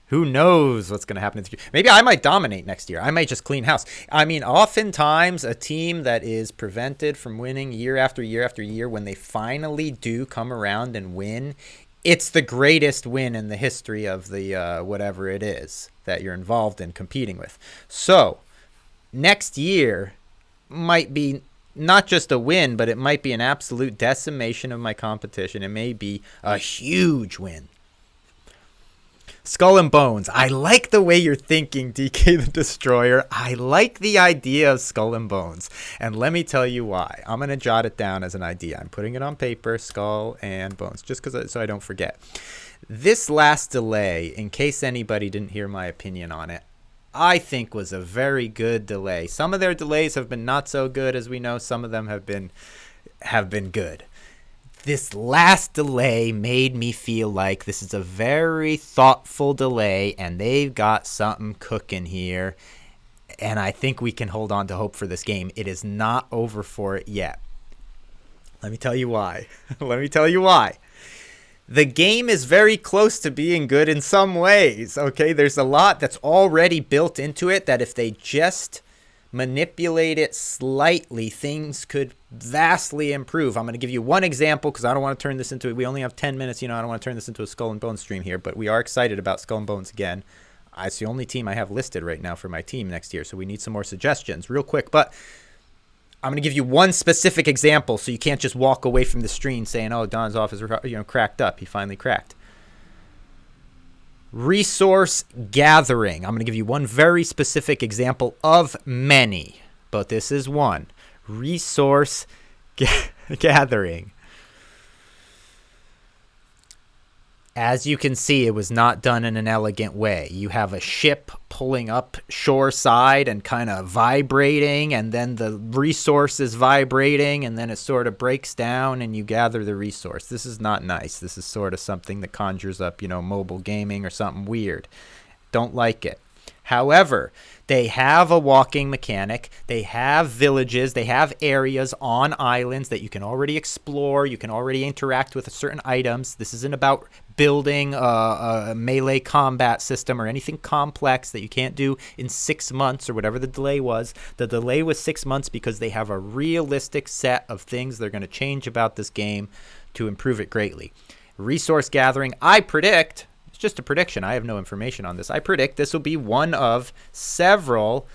Who knows what's going to happen in the future? Maybe I might dominate next year. I might just clean house. I mean, oftentimes a team that is prevented from winning year after year after year, when they finally do come around and win, it's the greatest win in the history of the whatever it is that you're involved in competing with. So next year might be not just a win, but it might be an absolute decimation of my competition. It may be a huge win. Skull and Bones. I like the way you're thinking, DK the Destroyer. I like the idea of Skull and Bones. And let me tell you why. I'm going to jot it down as an idea. I'm putting it on paper, Skull and Bones, just so I don't forget. This last delay, in case anybody didn't hear my opinion on it, I think was a very good delay. Some of their delays have been not so good, as we know. Some of them have been good. This last delay made me feel like this is a very thoughtful delay, and they've got something cooking here, and I think we can hold on to hope for this game. It is not over for it yet. Let me tell you why. The game is very close to being good in some ways, okay? There's a lot that's already built into it that if they just manipulate it slightly, things could vastly improve. I'm going to give you one example because I don't want to turn this into, we only have 10 minutes, I don't want to turn this into a Skull and Bones stream here, but we are excited about Skull and Bones again. It's the only team I have listed right now for my team next year, so we need some more suggestions real quick. But I'm going to give you one specific example so you can't just walk away from the stream saying, oh, Don's office cracked up. He finally cracked. Resource gathering. I'm going to give you one very specific example of many, but this is one. Resource gathering. As you can see, it was not done in an elegant way. You have a ship pulling up shore side and kind of vibrating, and then the resource is vibrating, and then it sort of breaks down and you gather the resource. This is not nice. This is sort of something that conjures up, mobile gaming or something weird. Don't like it. However, they have a walking mechanic. They have villages. They have areas on islands that you can already explore. You can already interact with certain items. This isn't about building a melee combat system or anything complex that you can't do in 6 months or whatever the delay was. The delay was 6 months because they have a realistic set of things they're going to change about this game to improve it greatly. Resource gathering, I predict, it's just a prediction, I have no information on this, I predict this will be one of several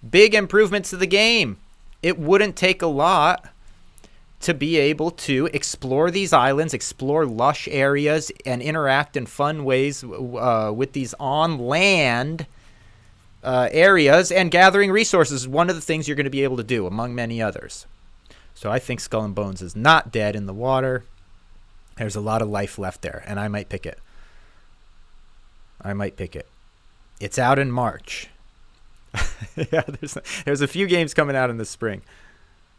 big improvements to the game. It wouldn't take a lot to be able to explore these islands, explore lush areas, and interact in fun ways with these on-land areas, and gathering resources is one of the things you're going to be able to do, among many others. So I think Skull and Bones is not dead in the water. There's a lot of life left there, and I might pick it. It's out in March. Yeah, there's a few games coming out in the spring.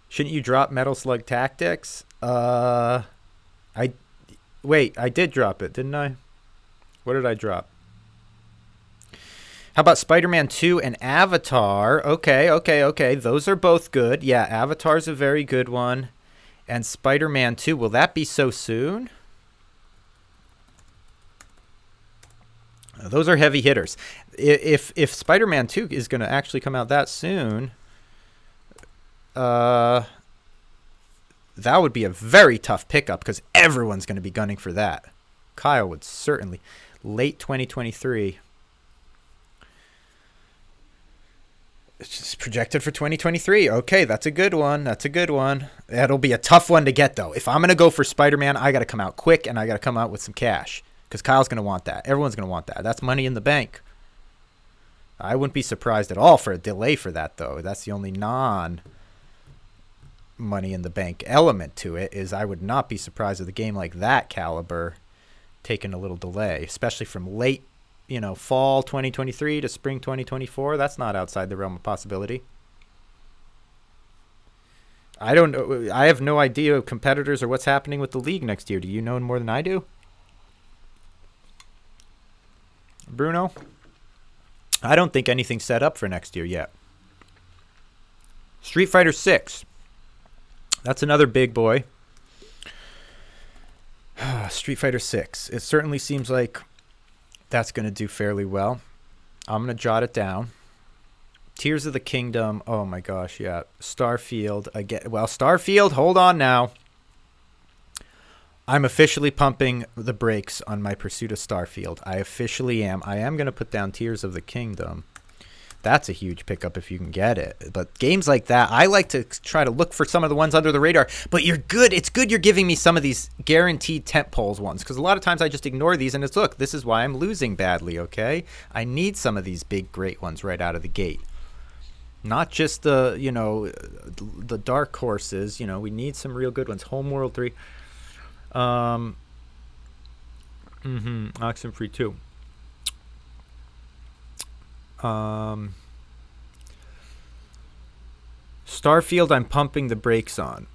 Shouldn't you drop Metal Slug Tactics? I did drop it, didn't I? What did I drop? How about Spider-Man 2 and Avatar? Okay. Those are both good. Yeah, Avatar's a very good one. And Spider-Man 2, will that be so soon? Those are heavy hitters. If Spider-Man 2 is going to actually come out that soon, that would be a very tough pickup because everyone's going to be gunning for that. Kyle would certainly. Late 2023. It's just projected for 2023. Okay, that's a good one. That'll be a tough one to get, though. If I'm going to go for Spider-Man, I got to come out quick, and I got to come out with some cash because Kyle's going to want that. Everyone's going to want that. That's money in the bank. I wouldn't be surprised at all for a delay for that, though. That's the only money in the bank element to it. Is I would not be surprised with a game like that caliber taking a little delay, especially from late fall 2023 to spring 2024. That's not outside the realm of possibility. I don't know. I have no idea of competitors or what's happening with the league next year. Do you know more than I do, Bruno? I don't think anything's set up for next year yet. Street Fighter 6. That's another big boy. Street Fighter 6. It certainly seems like that's going to do fairly well. I'm going to jot it down. Tears of the Kingdom. Oh my gosh, yeah. Starfield again. Well, Starfield, hold on now. I'm officially pumping the brakes on my pursuit of Starfield. I officially am. I am going to put down Tears of the Kingdom. That's a huge pickup if you can get it. But games like that, I like to try to look for some of the ones under the radar. But you're good. It's good you're giving me some of these guaranteed tentpoles ones. Because a lot of times I just ignore these and it's, look, this is why I'm losing badly, okay? I need some of these big, great ones right out of the gate. Not just the, you know, the dark horses. You know, we need some real good ones. Homeworld 3. Oxenfree 2. Starfield, I'm pumping the brakes on.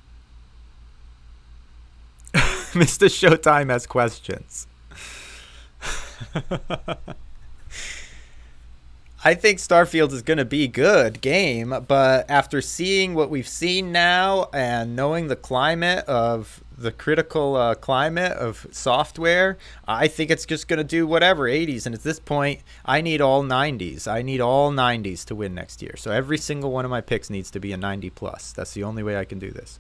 Mr. Showtime has questions. I think Starfield is going to be a good game, but after seeing what we've seen now and knowing the climate of the critical climate of software, I think it's just going to do whatever, 80s. And at this point, I need all 90s. I need all 90s to win next year. So every single one of my picks needs to be a 90 plus. That's the only way I can do this.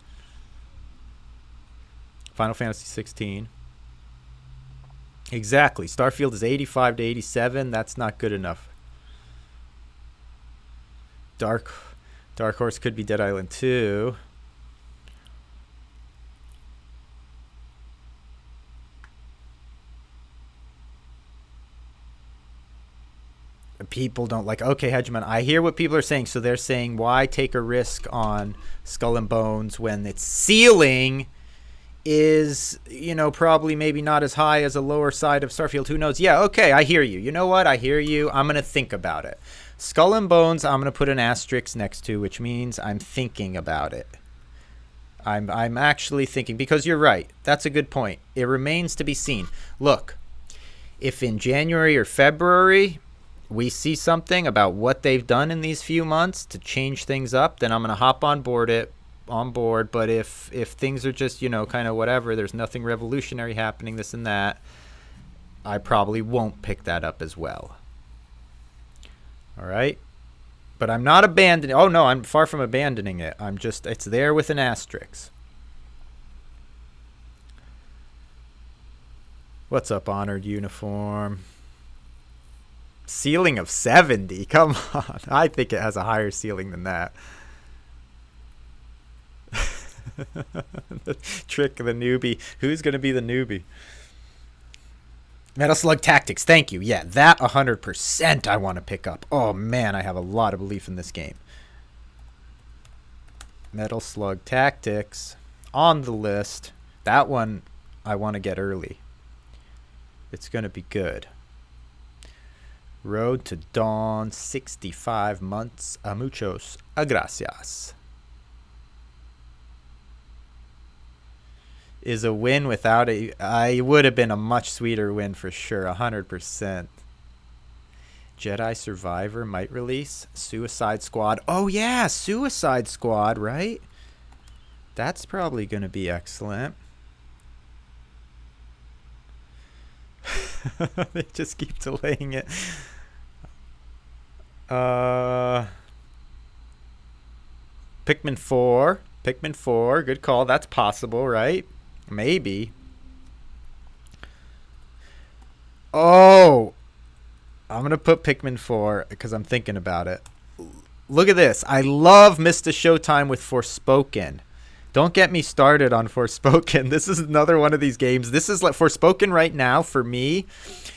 Final Fantasy 16. Exactly. Starfield is 85 to 87. That's not good enough. Dark Horse could be Dead Island 2. People don't like, okay, Hegemon, I hear what people are saying. So they're saying, why take a risk on Skull and Bones when its ceiling is, you know, probably maybe not as high as a lower side of Starfield. Who knows? Yeah, okay, I hear you. You know what? I hear you. I'm going to think about it. Skull and Bones, I'm going to put an asterisk next to, which means I'm thinking about it. I'm actually thinking, because you're right. That's a good point. It remains to be seen. Look, if in January or February we see something about what they've done in these few months to change things up, then I'm going to hop on board. But if things are just, you know, kind of whatever, there's nothing revolutionary happening, this and that, I probably won't pick that up as well. All right. But I'm not abandoning. Oh, no, I'm far from abandoning it. I'm just, it's there with an asterisk. What's up, Honored Uniform? Ceiling of 70. Come on. I think it has a higher ceiling than that. The trick of the newbie. Who's going to be the newbie? Metal Slug Tactics, thank you. Yeah, that 100% I want to pick up. Oh, man, I have a lot of belief in this game. Metal Slug Tactics on the list. That one I want to get early. It's going to be good. Road to Dawn, 65 months. A muchos gracias. Is a win without a... I would have been a much sweeter win for sure. 100%. Jedi Survivor might release. Suicide Squad. Oh, yeah. Suicide Squad, right? That's probably going to be excellent. They just keep delaying it. Pikmin 4. Pikmin 4. Good call. That's possible, right? Maybe. Oh, I'm going to put Pikmin 4 because I'm thinking about it. Look at this. I love Mr. Showtime with Forspoken. Don't get me started on Forspoken. This is another one of these games. This is like Forspoken right now for me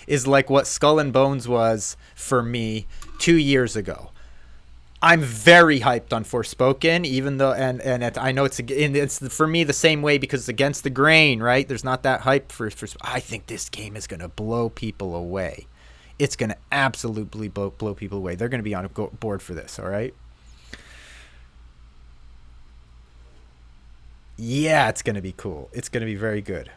is like what Skull and Bones was for me 2 years ago. I'm very hyped on Forspoken, even though, I know it's for me the same way because it's against the grain, right? There's not that hype for I think this game is going to blow people away. It's going to absolutely blow people away. They're going to be on board for this, all right? Yeah, it's going to be cool. It's going to be very good.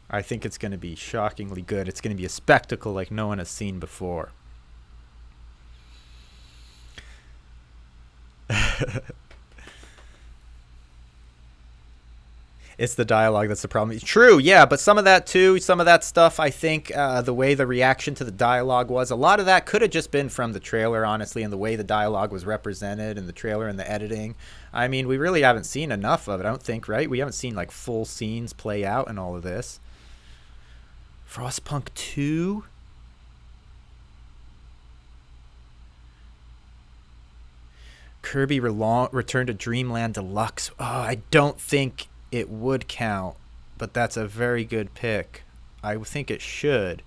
I think it's going to be shockingly good. It's going to be a spectacle like no one has seen before. It's the dialogue that's the problem. True, yeah, but some of that too, some of that stuff, I think the way the reaction to the dialogue was, a lot of that could have just been from the trailer, honestly, and the way the dialogue was represented in the trailer and the editing. I mean, we really haven't seen enough of it, I don't think, right? We haven't seen like full scenes play out in all of this. Frostpunk 2? Kirby Return to Dreamland Deluxe. Oh, I don't think it would count, but that's a very good pick. I think it should.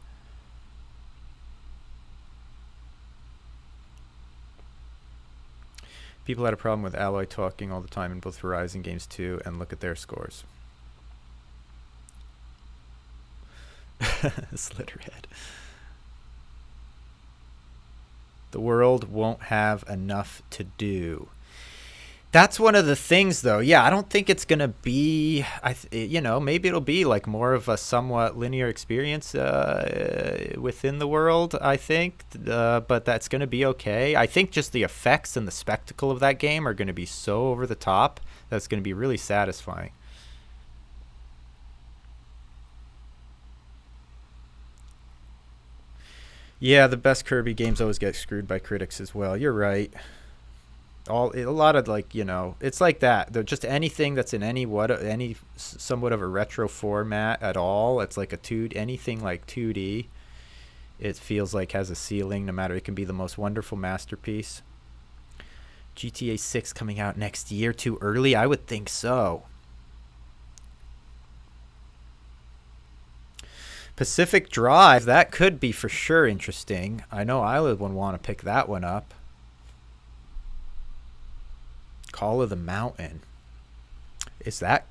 People had a problem with Alloy talking all the time in both Horizon games too, and look at their scores. Slitterhead. The world won't have enough to do. That's one of the things, though. Yeah, I don't think it's gonna be. Maybe it'll be like more of a somewhat linear experience within the world. I think, but that's gonna be okay. I think just the effects and the spectacle of that game are gonna be so over the top that's gonna be really satisfying. Yeah, the best Kirby games always get screwed by critics as well. You're right. A lot of like it's like that. They're just anything that's in any somewhat of a retro format at all. It's like anything like 2D. It feels like has a ceiling. No matter, it can be the most wonderful masterpiece. GTA 6 coming out next year. Too early? I would think so. Pacific Drive, that could be for sure interesting. I know I would want to pick that one up. Call of the Mountain. Is that?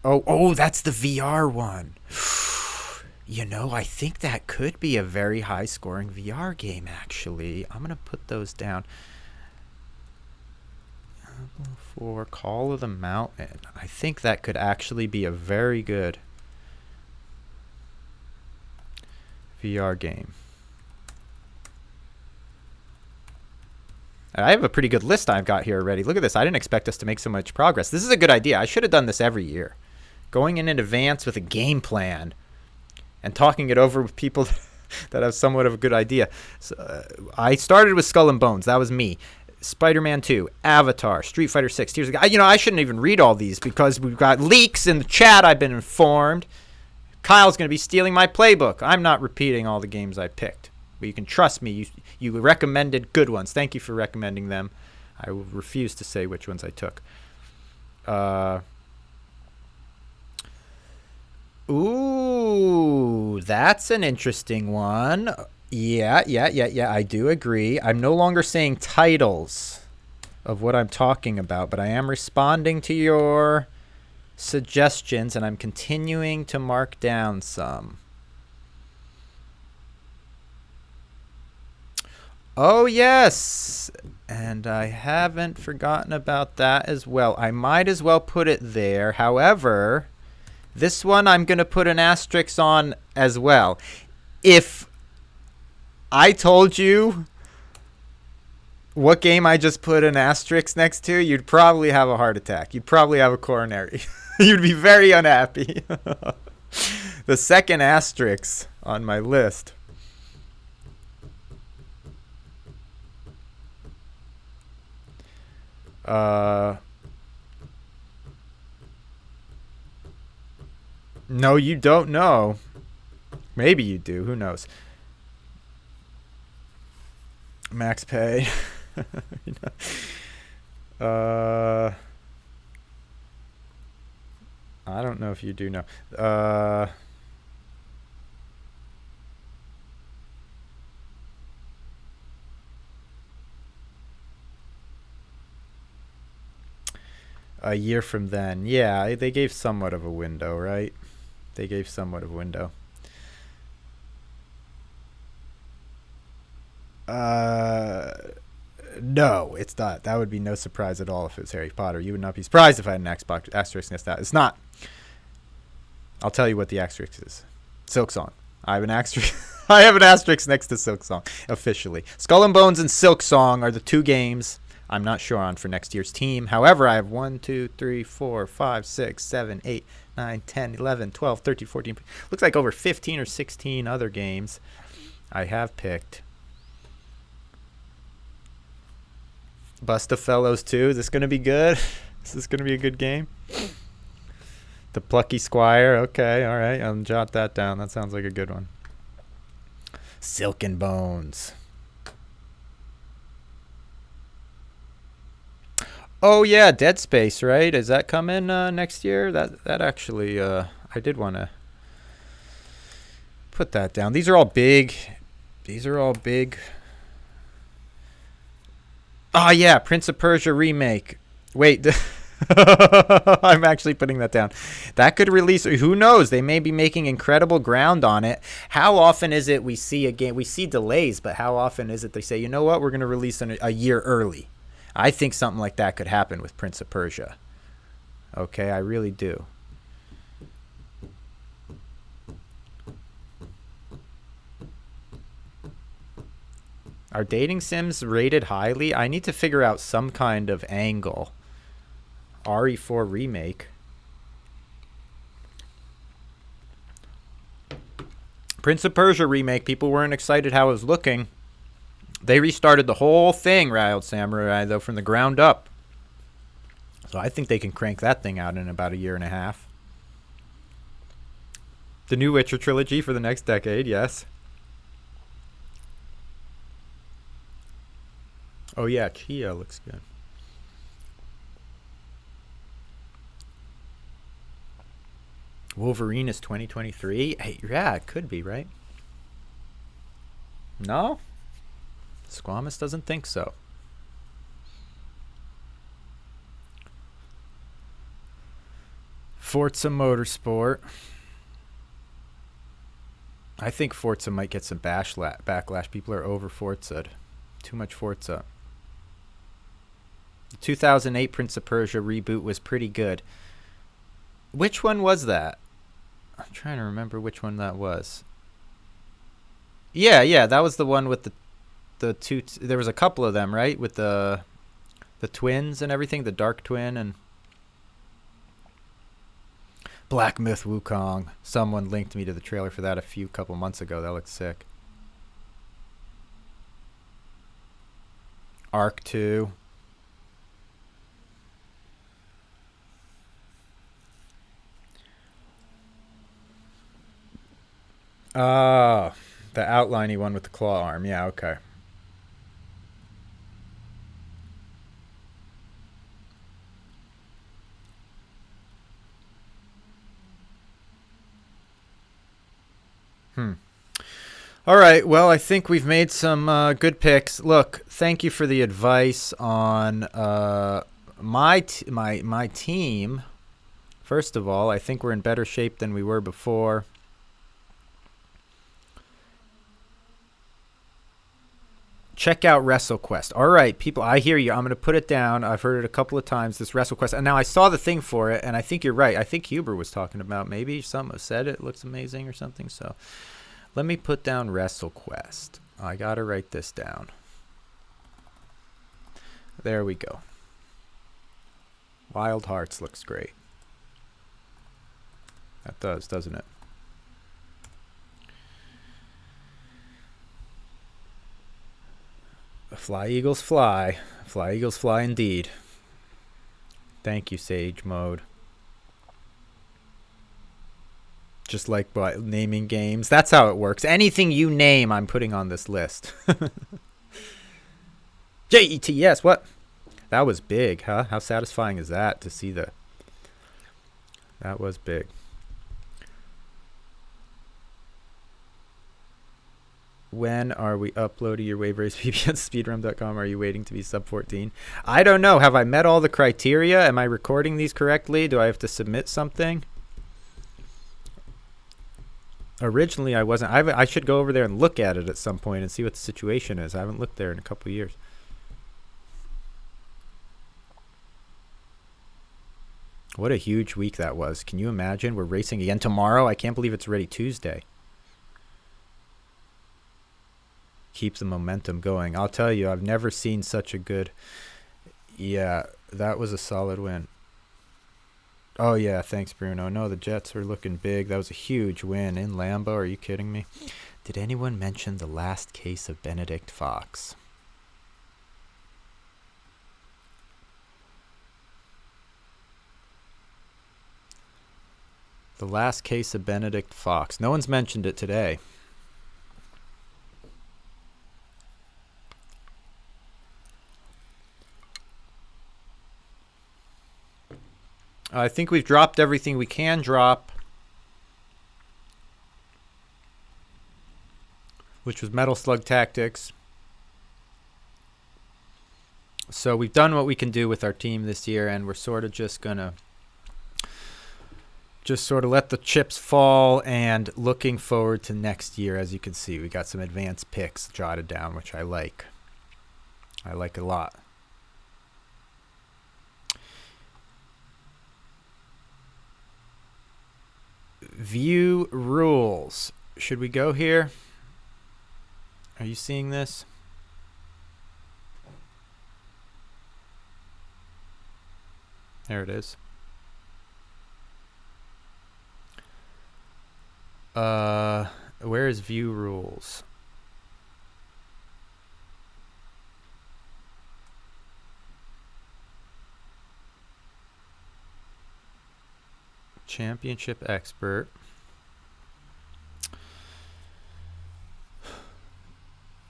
Oh, that's the VR one. I think that could be a very high scoring VR game, actually. I'm going to put those down. For Call of the Mountain. I think that could actually be a very good VR game. I have a pretty good list I've got here already. Look at this. I didn't expect us to make so much progress. This is a good idea. I should have done this every year. Going in advance with a game plan and talking it over with people that have somewhat of a good idea. So, I started with Skull and Bones. That was me. Spider-Man 2, Avatar, Street Fighter 6, Tears of God. I shouldn't even read all these because we've got leaks in the chat, I've been informed. Kyle's going to be stealing my playbook. I'm not repeating all the games I picked. But you can trust me. You recommended good ones. Thank you for recommending them. I will refuse to say which ones I took. Ooh, that's an interesting one. Yeah. I do agree. I'm no longer saying titles of what I'm talking about, but I am responding to your suggestions, and I'm continuing to mark down some. Oh, yes. And I haven't forgotten about that as well. I might as well put it there. However, this one I'm going to put an asterisk on as well. If I told you what game I just put an asterisk next to, you'd probably have a heart attack. You'd probably have a coronary. You'd be very unhappy. The second asterisk on my list. No, you don't know. Maybe you do. Who knows? Max Pay. I don't know if you do know. A year from then. Yeah, they gave somewhat of a window, right? They gave somewhat of a window. No, it's not. That would be no surprise at all if it was Harry Potter. You would not be surprised if I had an Xbox asterisk next to that. It's not. I'll tell you what the asterisk is. Silk Song. I have an asterisk. I have an asterisk next to Silk Song officially. Skull and Bones and Silk Song are the two games I'm not sure on for next year's team. However, I have 1, 2, 3, 4, 5, 6, 7, 8, 9, 10, 11, 12, 13, 14. Looks like over 15 or 16 other games I have picked. Busta Fellows 2. Is this going to be good? Is this going to be a good game? The Plucky Squire. Okay, all right. I'll jot that down. That sounds like a good one. Silk and Bones. Oh yeah, Dead Space, right? Is that coming next year? That actually, I did want to put that down. These are all big. These are all big. Oh yeah, Prince of Persia remake. Wait, I'm actually putting that down. That could release. Who knows? They may be making incredible ground on it. How often is it we see a game? We see delays, but how often is it they say, you know what, we're going to release a year early? I think something like that could happen with Prince of Persia. Okay, I really do. Are dating sims rated highly? I need to figure out some kind of angle. RE4 remake. Prince of Persia remake. People weren't excited how it was looking. They restarted the whole thing, Wild Samurai, though, from the ground up. So I think they can crank that thing out in about a year and a half. The new Witcher trilogy for the next decade, yes. Oh yeah, Chia looks good. Wolverine is 2023? Hey, yeah, it could be, right? No? Squamous doesn't think so. Forza Motorsport. I think Forza might get some backlash. People are over Forza. Too much Forza. The 2008 Prince of Persia reboot was pretty good. Which one was that? I'm trying to remember which one that was. Yeah, that was the one with the two. There was a couple of them, right? With the twins and everything, the Dark Twin and Black Myth Wukong. Someone linked me to the trailer for that a couple months ago. That looked sick. Arc 2. Ah, the outliney one with the claw arm. Yeah, okay. All right. Well, I think we've made some good picks. Look, thank you for the advice on my team. First of all, I think we're in better shape than we were before. Check out WrestleQuest. All right, people, I hear you. I'm going to put it down. I've heard it a couple of times, this WrestleQuest. And now I saw the thing for it, and I think you're right. I think Huber was talking about maybe something said it looks amazing or something. So let me put down WrestleQuest. I got to write this down. There we go. Wild Hearts looks great. That does, doesn't it? Fly, Eagles, fly. Fly, Eagles, fly indeed. Thank you, Sage Mode. Just like naming games. That's how it works. Anything you name, I'm putting on this list. JETS, what? That was big, huh? How satisfying is that to see the... That was big. When are we uploading your wave race PP on speedrun.com? Are you waiting to be sub 14? I don't know. Have I met all the criteria? Am I recording these correctly? Do I have to submit something? Originally, I wasn't. I should go over there and look at it at some point and see what the situation is. I haven't looked there in a couple of years. What a huge week that was. Can you imagine? We're racing again tomorrow. I can't believe it's already Tuesday. Keep the momentum going. I'll tell you, I've never seen such a good... Yeah, that was a solid win. Oh, yeah, thanks, Bruno. No, the Jets are looking big. That was a huge win in Lambeau. Are you kidding me? Did anyone mention the last case of Benedict Fox? The last case of Benedict Fox. No one's mentioned it today. I think we've dropped everything we can drop, which was Metal Slug Tactics. So we've done what we can do with our team this year, and we're sort of just going to let the chips fall and looking forward to next year. As you can see, we got some advanced picks jotted down, which I like. I like a lot. View rules. Should we go here? Are you seeing this? There it is. Where is view rules? Championship expert.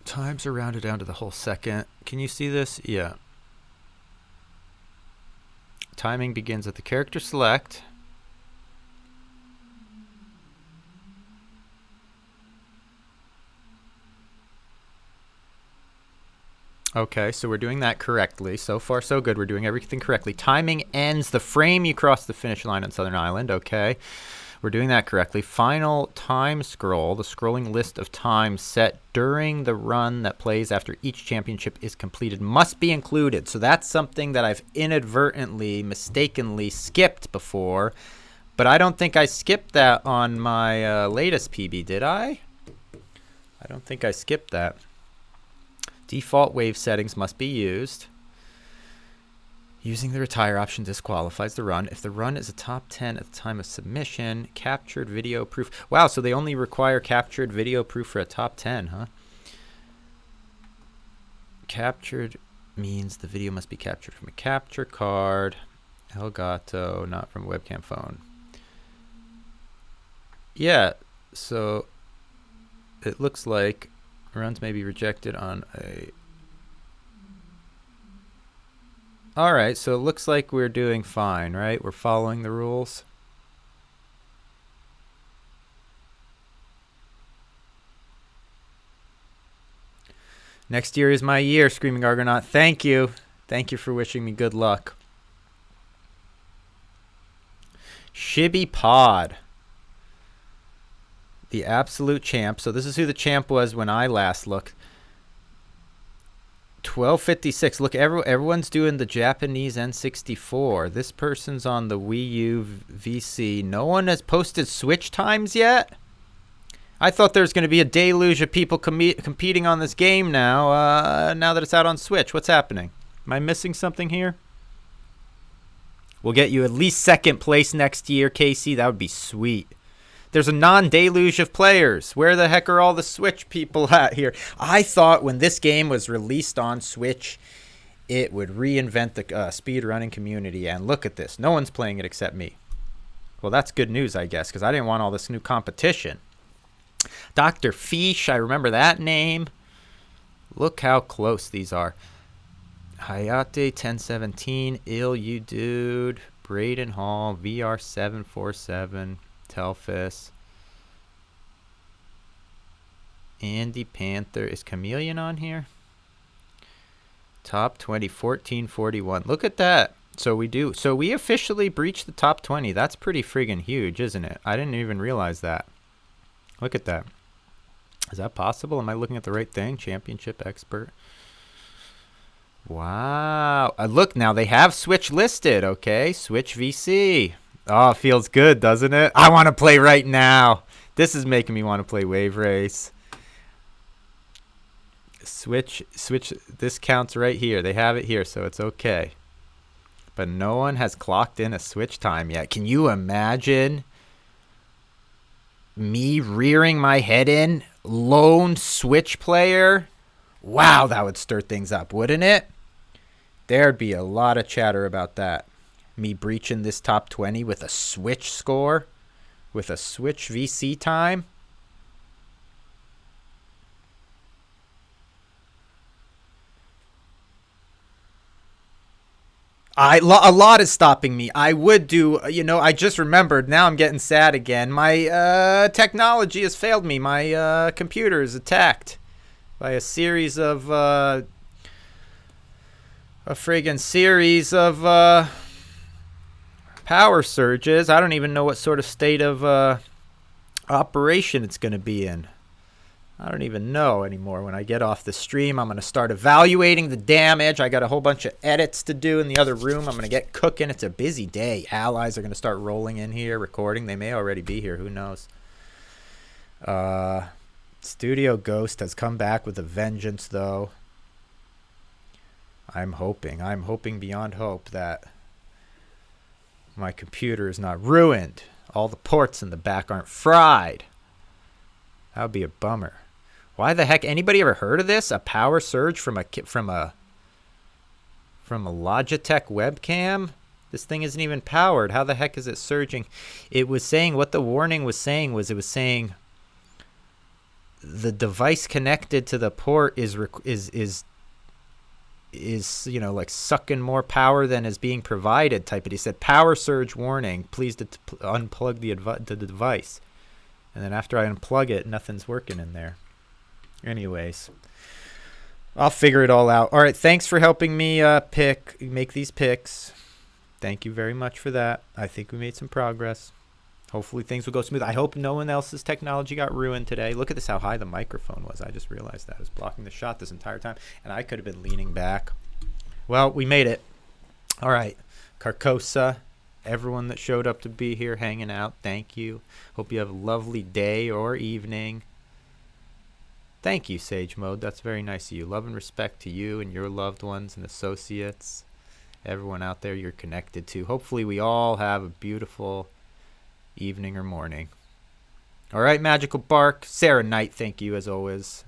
Times are rounded down to the whole second. Can you see this? Yeah. Timing begins at the character select. Okay, so we're doing that correctly. So far, so good. We're doing everything correctly. Timing ends the frame you cross the finish line on Southern Island. Okay, we're doing that correctly. Final time scroll, the scrolling list of times set during the run that plays after each championship is completed, must be included. So that's something that I've inadvertently, mistakenly skipped before. But I don't think I skipped that on my latest PB, did I? I don't think I skipped that. Default wave settings must be used. Using the retire option disqualifies the run. If the run is a top 10 at the time of submission, captured video proof. Wow, so they only require captured video proof for a top 10, huh? Captured means the video must be captured from a capture card. Elgato, not from a webcam phone. Yeah, so it looks like runs may be rejected on a... All right, so it looks like we're doing fine, right? We're following the rules. Next year is my year, Screaming Argonaut. Thank you. Thank you for wishing me good luck. Shibby Pod. The absolute champ. So this is who the champ was when I last looked. 1256. Look, everyone's doing the Japanese N64. This person's on the Wii U VC. No one has posted Switch times yet? I thought there was going to be a deluge of people competing on this game now. Now that it's out on Switch. What's happening? Am I missing something here? We'll get you at least second place next year, Casey. That would be sweet. There's a non-deluge of players. Where the heck are all the Switch people at here? I thought when this game was released on Switch, it would reinvent the speedrunning community. And look at this. No one's playing it except me. Well, that's good news, I guess, because I didn't want all this new competition. Dr. Fish, I remember that name. Look how close these are. Hayate 1017, Ill You Dude, Braden Hall, VR747. Telfis. Andy Panther. Is Chameleon on here? Top 20, 1441. Look at that. So we do. So we officially breached the top 20. That's pretty friggin' huge, isn't it? I didn't even realize that. Look at that. Is that possible? Am I looking at the right thing? Championship expert. Wow. Look, now they have Switch listed. Okay, Switch VC. Oh, feels good, doesn't it? I want to play right now. This is making me want to play Wave Race. Switch. This counts right here. They have it here, so it's okay. But no one has clocked in a Switch time yet. Can you imagine me rearing my head in? Lone Switch player? Wow, that would stir things up, wouldn't it? There'd be a lot of chatter about that. Me breaching this top 20 with a Switch score, with a Switch VC time. A lot is stopping me. I would do, I just remembered. Now I'm getting sad again. My technology has failed me. My computer is attacked by a series of, a friggin' series of power surges. I don't even know what sort of state of operation it's going to be in. I don't even know anymore. When I get off the stream, I'm going to start evaluating the damage. I got a whole bunch of edits to do in the other room. I'm going to get cooking. It's a busy day. Allies are going to start rolling in here, recording. They may already be here. Who knows? Studio Ghost has come back with a vengeance, though. I'm hoping beyond hope that my computer is not ruined. All the ports in the back aren't fried. That would be a bummer. Why the heck? Anybody ever heard of this? A power surge from a Logitech webcam? This thing isn't even powered. How the heck is it surging? It was saying, what the warning was saying was, it was saying the device connected to the port is like sucking more power than is being provided type. It said power surge warning. Please unplug the device. And then after I unplug it, nothing's working in there. Anyways, I'll figure it all out. All right, thanks for helping me make these picks. Thank you very much for that. I think we made some progress. Hopefully things will go smooth. I hope no one else's technology got ruined today. Look at this, how high the microphone was. I just realized that. I was blocking the shot this entire time, and I could have been leaning back. Well, we made it. All right, Carcosa. Everyone that showed up to be here hanging out, thank you. Hope you have a lovely day or evening. Thank you, Sage Mode. That's very nice of you. Love and respect to you and your loved ones and associates. Everyone out there you're connected to. Hopefully we all have a beautiful evening or morning. All right, Magical Bark. Sarah Knight, thank you as always.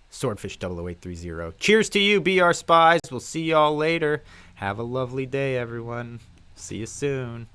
Swordfish 00830. Cheers to you, BR Spies. We'll see y'all later. Have a lovely day, everyone. See you soon.